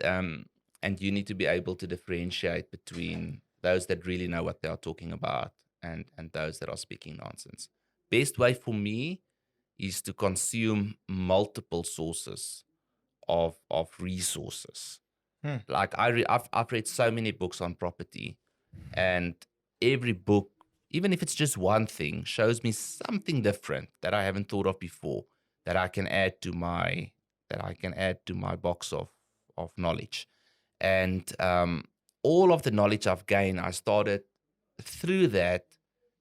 Speaker 2: you need to be able to differentiate between those that really know what they are talking about and those that are speaking nonsense. Best way for me is to consume multiple sources of resources. Like I've read so many books on property, and every book, even if it's just one thing, shows me something different that I haven't thought of before, that I can add to my box of knowledge. And all of the knowledge I've gained, I started through that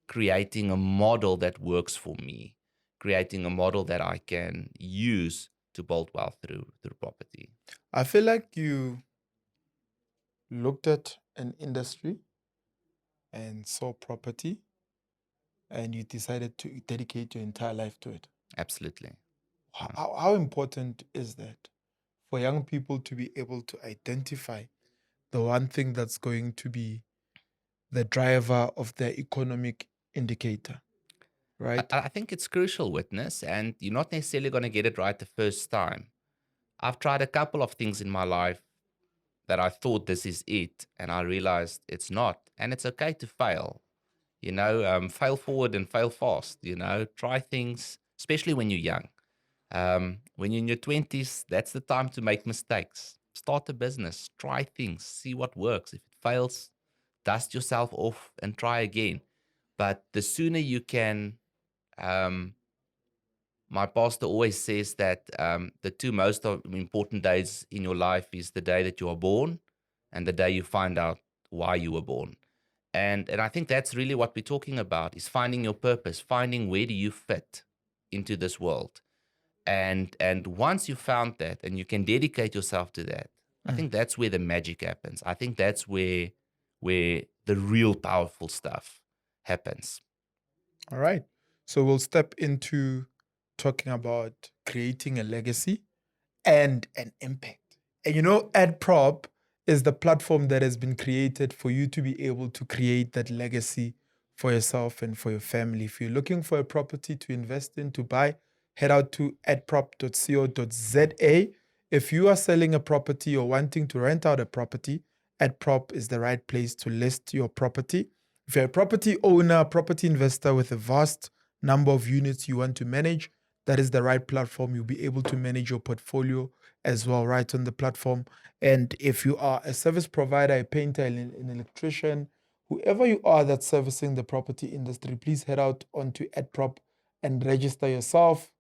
Speaker 2: creating a model that works for me, creating a model that I can use to build wealth through property.
Speaker 1: I feel like you looked at an industry and saw property, and you decided to dedicate your entire life to it.
Speaker 2: Absolutely.
Speaker 1: How important is that for young people to be able to identify the one thing that's going to be the driver of their economic indicator, right?
Speaker 2: I think it's crucial, Witness, and you're not necessarily going to get it right the first time. I've tried a couple of things in my life that I thought this is it, and I realized it's not. And it's okay to fail, fail forward and fail fast, try things, especially when you're young. When you're in your 20s, that's the time to make mistakes. start a business, try things, see what works. If it fails, dust yourself off and try again. But the sooner you can, um, my pastor always says that the two most important days in your life is the day that you are born and the day you find out why you were born. And I think that's really what we're talking about, is finding your purpose, finding where do you fit into this world. And once you found that and you can dedicate yourself to that, I think that's where the magic happens. I think that's where the real powerful stuff happens.
Speaker 1: All right. So we'll step into talking about creating a legacy and an impact. And AdProp is the platform that has been created for you to be able to create that legacy for yourself and for your family. If you're looking for a property to invest in, to buy, head out to adprop.co.za. If you are selling a property or wanting to rent out a property, AdProp is the right place to list your property. If you're a property owner, property investor with a vast number of units you want to manage, that is the right platform. You'll be able to manage your portfolio as well right on the platform. And if you are a service provider, a painter, an electrician, whoever you are that's servicing the property industry, please head out onto AdProp and register yourself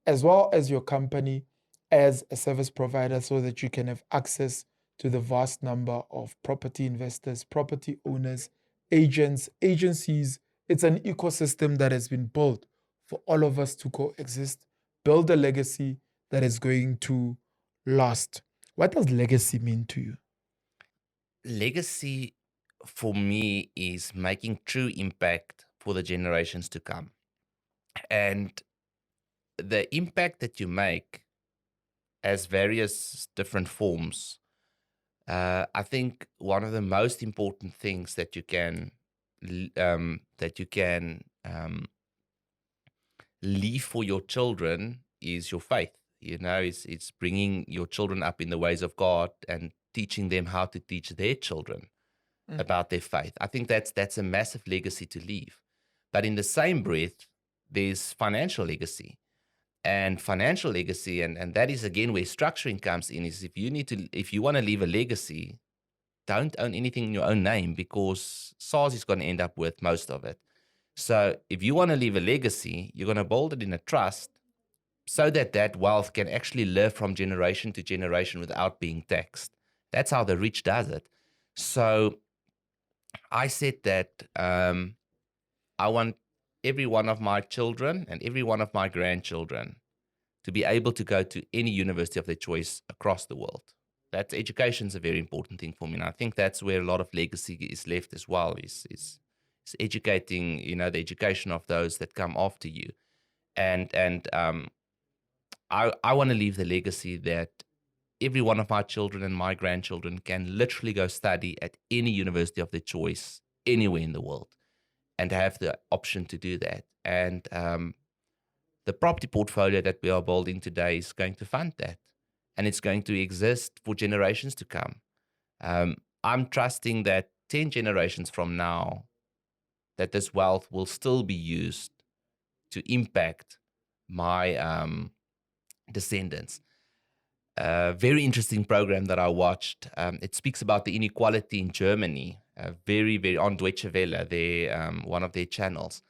Speaker 1: as well as your company as a service provider so that you can have access to the vast number of property investors, property owners, agents, agencies. It's an ecosystem that has been built for all of us to coexist, build a legacy that is going to last. What does legacy mean to you?
Speaker 2: Legacy for me is making true impact for the generations to come. And the impact that you make has various different forms. I think one of the most important things that you can leave for your children is your faith. It's bringing your children up in the ways of God and teaching them how to teach their children about their faith. I think that's a massive legacy to leave. But in the same breath, there's financial legacy. And financial legacy, and that is again where structuring comes in, is if you want to leave a legacy, don't own anything in your own name, because SARS is going to end up with most of it. So if you want to leave a legacy, you're going to build it in a trust so that that wealth can actually live from generation to generation without being taxed. That's how the rich does it. So I said that I want every one of my children and every one of my grandchildren to be able to go to any university of their choice across the world. That education is a very important thing for me. And I think that's where a lot of legacy is left as well, is educating, the education of those that come after you. And I want to leave the legacy that every one of my children and my grandchildren can literally go study at any university of their choice anywhere in the world and have the option to do that. And the property portfolio that we are building today is going to fund that, and it's going to exist for generations to come. I'm trusting that 10 generations from now, that this wealth will still be used to impact my descendants. A very interesting program that I watched. It speaks about the inequality in Germany. Very, very on Deutsche Welle, one of their channels,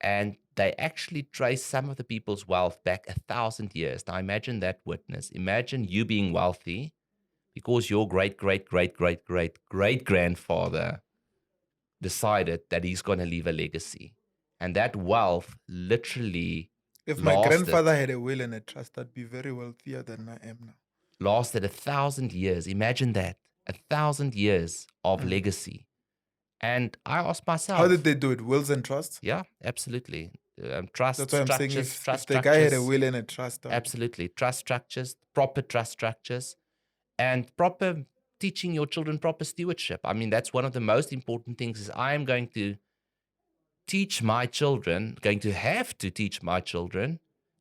Speaker 2: and they actually trace some of the people's wealth back 1,000 years. Now imagine that witness. Imagine you being wealthy because your great, great, great, great, great, great grandfather decided that he's going to leave a legacy. And that wealth literally
Speaker 1: If my grandfather had a will and a trust, I'd be very wealthier than I am now.
Speaker 2: Lasted 1,000 years. Imagine that. 1,000 years of legacy. And I asked myself,
Speaker 1: how did they do it? Wills and trusts?
Speaker 2: Yeah, absolutely. Trust
Speaker 1: That's what I'm saying.
Speaker 2: structures,
Speaker 1: If
Speaker 2: trust
Speaker 1: the guy had a
Speaker 2: structures.
Speaker 1: will and a trust,
Speaker 2: Absolutely. Trust structures, proper trust structures, and proper teaching your children proper stewardship. I mean, that's one of the most important things, is I am going to teach my children, going to have to teach my children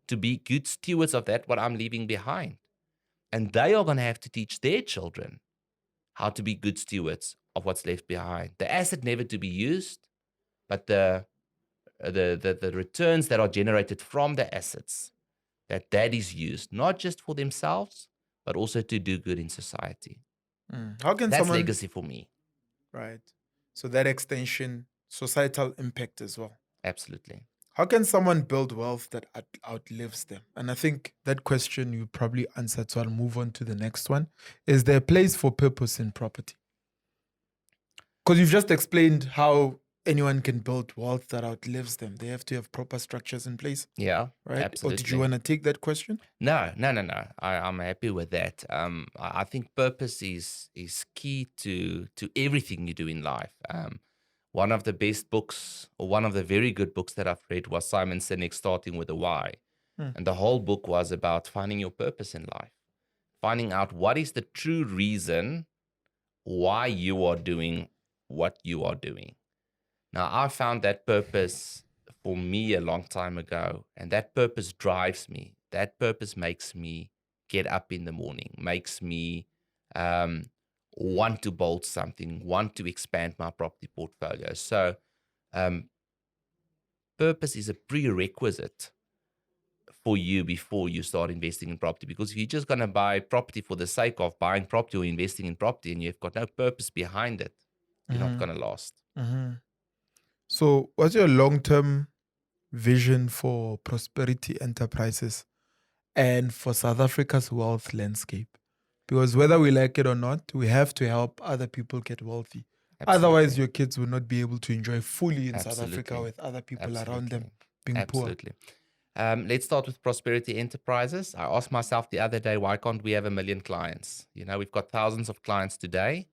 Speaker 2: to be good stewards of that, what I'm leaving behind. And they are going to have to teach their children how to be good stewards of what's left behind. The asset never to be used, but the returns that are generated from the assets, that is used, not just for themselves, but also to do good in society.
Speaker 1: How can
Speaker 2: That's
Speaker 1: someone,
Speaker 2: legacy for me.
Speaker 1: right? So that extension, societal impact as well.
Speaker 2: Absolutely.
Speaker 1: How can someone build wealth that outlives them? And I think that question you probably answered, so I'll move on to the next one. Is there a place for purpose in property? Because you've just explained how anyone can build wealth that outlives them. They have to have proper structures in place,
Speaker 2: Yeah,
Speaker 1: right?
Speaker 2: absolutely.
Speaker 1: Or did you want to take that question?
Speaker 2: No. I'm happy with that. I think purpose is key to everything you do in life. One of the best books, or one of the very good books that I've read, was Simon Sinek's Starting with a Why, and the whole book was about finding your purpose in life, finding out what is the true reason why you are doing what you are doing. Now, I found that purpose for me a long time ago, and that purpose drives me. That purpose makes me get up in the morning, makes me um, want to build something, want to expand my property portfolio. So, um, purpose is a prerequisite for you before you start investing in property. Because if you're just going to buy property for the sake of buying property or investing in property and you've got no purpose behind it, you're not going to last.
Speaker 1: So, what's your long-term vision for prosperity enterprises and for South Africa's wealth landscape? Because whether we like it or not, we have to help other people get wealthy. Otherwise,
Speaker 2: Absolutely.
Speaker 1: your kids will not be able to enjoy fully in South
Speaker 2: Absolutely.
Speaker 1: Africa with other people around them
Speaker 2: Absolutely.
Speaker 1: being
Speaker 2: Absolutely. Let's start with prosperity enterprises. I asked myself the other day, why can't we have 1 million clients? You know, we've got thousands of clients today.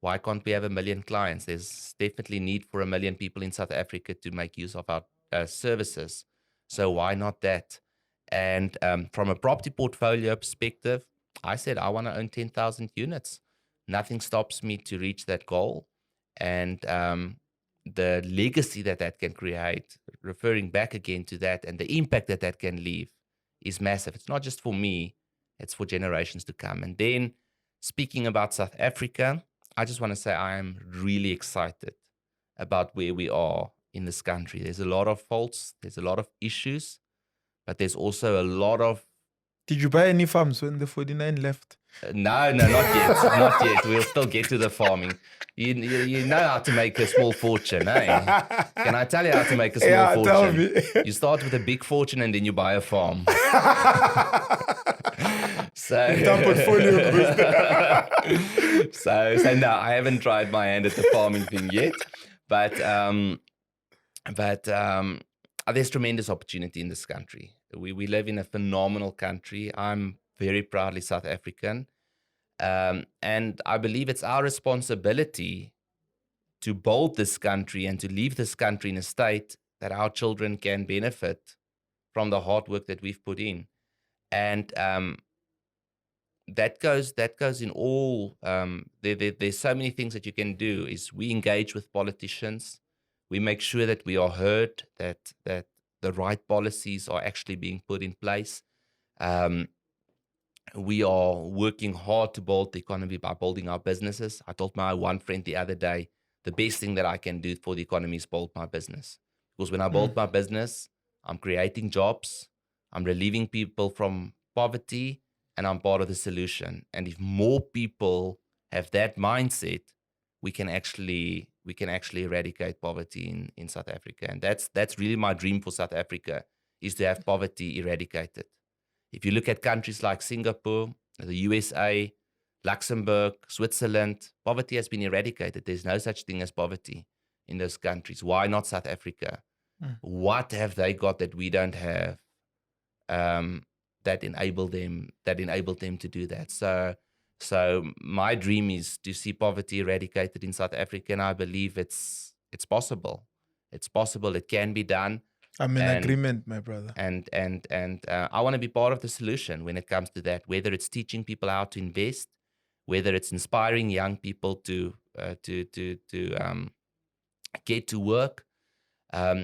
Speaker 2: Why can't we have 1 million clients? There's definitely need for 1 million people in South Africa to make use of our services. So why not that? And from a property portfolio perspective, I said I want to own 10,000 units. Nothing stops me to reach that goal. And the legacy that that can create, referring back again to that, and the impact that that can leave is massive. It's not just for me, it's for generations to come. And then speaking about South Africa, I just want to say I am really excited about where we are in this country. There's a lot of faults, there's a lot of issues, but there's also a lot of
Speaker 1: Did you buy any farms when the 49 left?
Speaker 2: no, not yet. Not yet. We'll still get to the farming. You know how to make a small fortune, eh? Can I tell you how to make a small fortune?
Speaker 1: Tell me.
Speaker 2: You start with a big fortune and then you buy a farm. So, so no, I haven't tried my hand at the farming thing yet, but there's tremendous opportunity in this country. We live in a phenomenal country. I'm very proudly South African. And I believe it's our responsibility to build this country and to leave this country in a state that our children can benefit from the hard work that we've put in. And that goes in all, there's so many things that you can do. Is we engage with politicians. We make sure that we are heard, that the right policies are actually being put in place. We are working hard to build the economy by building our businesses. I told my one friend the other day, the best thing that I can do for the economy is build my business. Because when I build my business, I'm creating jobs, I'm relieving people from poverty, and I'm part of the solution. And if more people have that mindset, we can actually eradicate poverty in South Africa. And that's really my dream for South Africa, is to have poverty eradicated. If you look at countries like Singapore, the USA, Luxembourg, Switzerland, poverty has been eradicated. There's no such thing as poverty in those countries. Why not South Africa? What have they got that we don't have that enable them to do that? So my dream is to see poverty eradicated in South Africa, and I believe it's possible. It's possible. It can be done.
Speaker 1: I'm in agreement, my brother.
Speaker 2: And I want to be part of the solution when it comes to that. Whether it's teaching people how to invest, whether it's inspiring young people to get to work,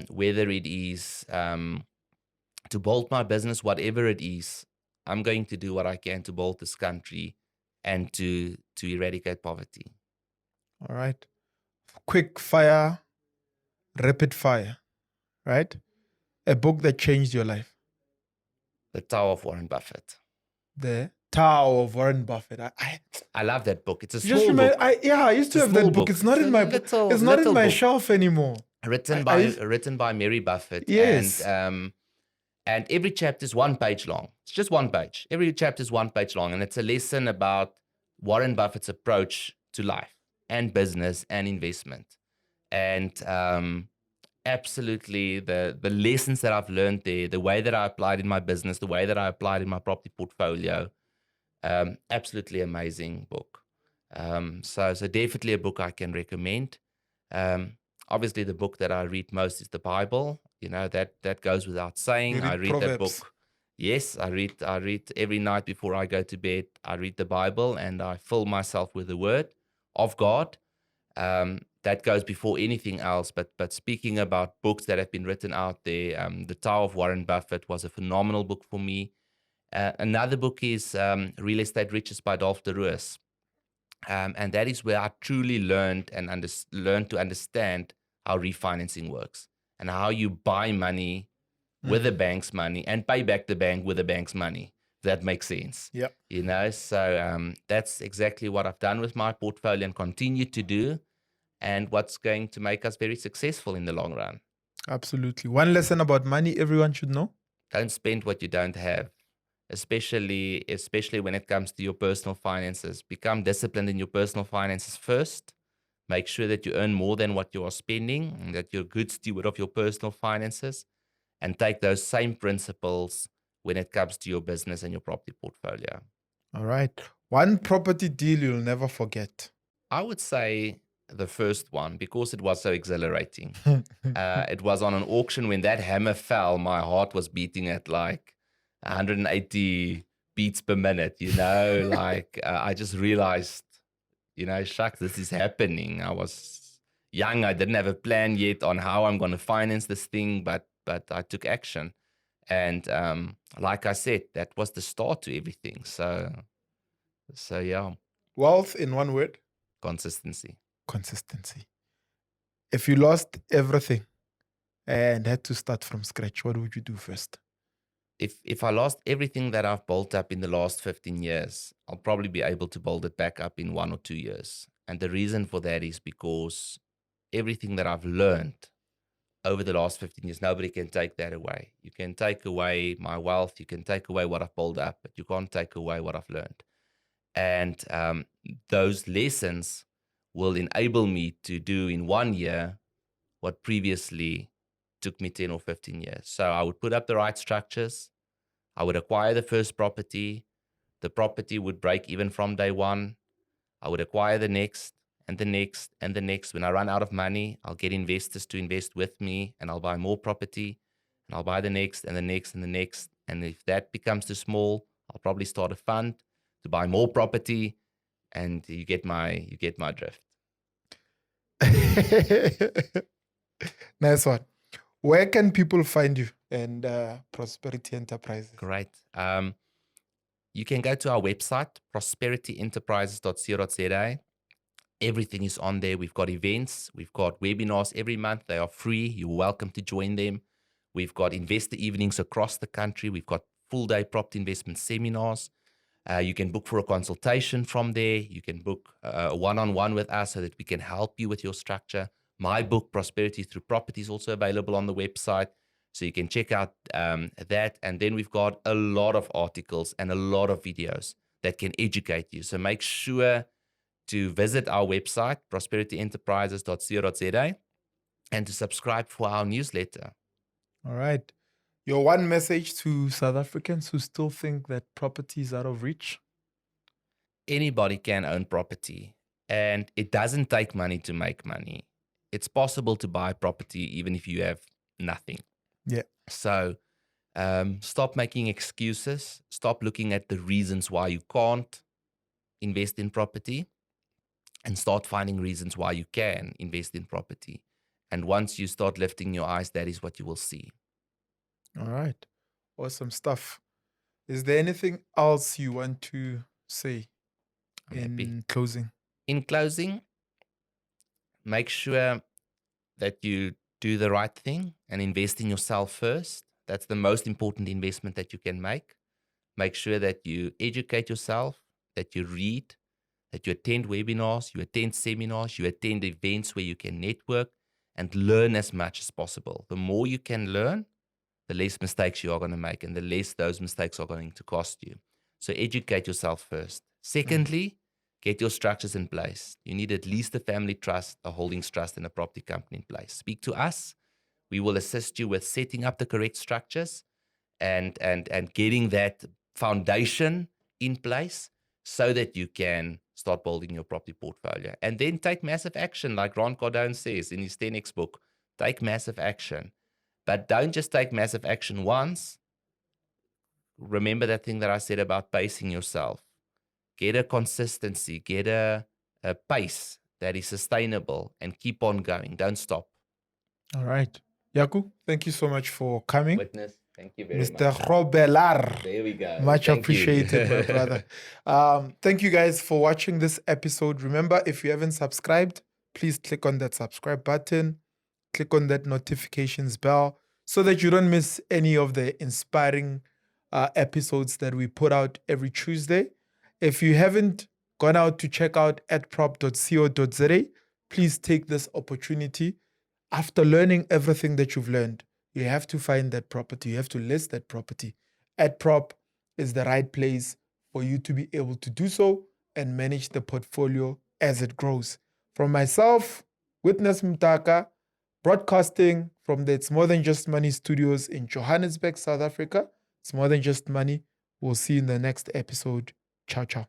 Speaker 2: whether it is to build my business, whatever it is, I'm going to do what I can to build this country and to eradicate poverty.
Speaker 1: All right. Quick fire, rapid fire, right? A book that changed your life.
Speaker 2: The Tower of Warren Buffett.
Speaker 1: The Tao of Warren Buffett.
Speaker 2: I love that book. It's a
Speaker 1: just
Speaker 2: small
Speaker 1: remember,
Speaker 2: book.
Speaker 1: I used to
Speaker 2: It's a
Speaker 1: have that
Speaker 2: small
Speaker 1: book.
Speaker 2: book.
Speaker 1: It's not
Speaker 2: It's
Speaker 1: in
Speaker 2: a
Speaker 1: my
Speaker 2: little
Speaker 1: it's not in my
Speaker 2: book.
Speaker 1: shelf anymore.
Speaker 2: Written by Mary Buffett.
Speaker 1: Yes.
Speaker 2: And every chapter is 1 page long. It's just 1 page. Every chapter is 1 page long, and it's a lesson about Warren Buffett's approach to life and business and investment. And absolutely the lessons that I've learned there, the way that I applied in my business, the way that I applied in my property portfolio, absolutely amazing book. So definitely a book I can recommend. Obviously, the book that I read most is the Bible. That goes without saying.
Speaker 1: You
Speaker 2: I
Speaker 1: read
Speaker 2: read that
Speaker 1: Proverbs.
Speaker 2: book. Yes, I read every night before I go to bed. I read the Bible and I fill myself with the Word of God. That goes before anything else. But speaking about books that have been written out there, The Tao of Warren Buffett was a phenomenal book for me. Another book is Real Estate Riches by Dolph DeRoos. And that is where I truly learned learned to understand how refinancing works and how you buy money with the bank's money and pay back the bank with the bank's money. If that makes sense.
Speaker 1: Yep.
Speaker 2: So that's exactly what I've done with my portfolio and continue to do, and what's going to make us very successful in the long run.
Speaker 1: Absolutely. One lesson about money everyone should know.
Speaker 2: Don't spend what you don't have. Especially when it comes to your personal finances. Become disciplined in your personal finances first. Make sure that you earn more than what you are spending and that you're a good steward of your personal finances, and take those same principles when it comes to your business and your property portfolio.
Speaker 1: All right. One property deal you'll never forget.
Speaker 2: I would say the first one, because it was so exhilarating. It was on an auction. When that hammer fell, my heart was beating at like 180 beats per minute, I just realized, shucks, this is happening. I was young. I didn't have a plan yet on how I'm going to finance this thing, but I took action. And like I said, that was the start to everything. So yeah.
Speaker 1: Wealth in one word.
Speaker 2: Consistency.
Speaker 1: If you lost everything and had to start from scratch, what would you do first?
Speaker 2: If I lost everything that I've built up in the last 15 years, I'll probably be able to build it back up in 1 or 2 years. And the reason for that is because everything that I've learned over the last 15 years, nobody can take that away. You can take away my wealth, you can take away what I've built up, but you can't take away what I've learned. And those lessons will enable me to do in 1 year what previously took me 10 or 15 years. So I would put up the right structures. I would acquire the first property. The property would break even from day one. I would acquire the next and the next and the next. When I run out of money, I'll get investors to invest with me and I'll buy more property, and I'll buy the next and the next and the next. And if that becomes too small, I'll probably start a fund to buy more property, and you get my drift.
Speaker 1: Nice one. Where can people find you and Prosperity Enterprises?
Speaker 2: Great. You can go to our website, prosperityenterprises.co.za. Everything is on there. We've got events. We've got webinars every month. They are free. You're welcome to join them. We've got investor evenings across the country. We've got full-day property investment seminars. You can book for a consultation from there. You can book a one-on-one with us so that we can help you with your structure. My book, Prosperity Through Property, is also available on the website. So you can check out that. And then we've got a lot of articles and a lot of videos that can educate you. So make sure to visit our website, prosperityenterprises.co.za, and to subscribe for our newsletter.
Speaker 1: All right. Your one message to South Africans who still think that property is out of reach?
Speaker 2: Anybody can own property, and it doesn't take money to make money. It's possible to buy property even if you have nothing.
Speaker 1: Yeah.
Speaker 2: So stop making excuses. Stop looking at the reasons why you can't invest in property, and start finding reasons why you can invest in property. And once you start lifting your eyes, that is what you will see.
Speaker 1: All right. Awesome stuff. Is there anything else you want to say in closing?
Speaker 2: In closing, make sure that you do the right thing and invest in yourself first. That's the most important investment that you can make. make sure that you educate yourself, that you read, that you attend webinars, you attend seminars, you attend events where you can network and learn as much as possible. The more you can learn, the less mistakes you are going to make and the less those mistakes are going to cost you. So educate yourself first. Secondly, get your structures in place. You need at least a family trust, a holdings trust, and a property company in place. Speak to us. We will assist you with setting up the correct structures and getting that foundation in place so that you can start building your property portfolio. And then take massive action, like Ron Cardone says in his 10X book. Take massive action. But don't just take massive action once. Remember that thing that I said about pacing yourself. Get a consistency, get a pace that is sustainable and keep on going. Don't stop.
Speaker 1: All right. Jaco, thank you so much for coming.
Speaker 2: Witness, thank you very
Speaker 1: Mr.
Speaker 2: much.
Speaker 1: Grobbelaar.
Speaker 2: There we go.
Speaker 1: Much
Speaker 2: Thank
Speaker 1: appreciated,
Speaker 2: you.
Speaker 1: my brother. Thank you guys for watching this episode. Remember, if you haven't subscribed, please click on that subscribe button, click on that notifications bell so that you don't miss any of the inspiring episodes that we put out every Tuesday. If you haven't gone out to check out adprop.co.za, please take this opportunity. After learning everything that you've learned, you have to find that property. You have to list that property. AdProp is the right place for you to be able to do so and manage the portfolio as it grows. From myself, Witness Mtaka, broadcasting from the It's More Than Just Money studios in Johannesburg, South Africa. It's More Than Just Money. We'll see you in the next episode. Ciao, ciao.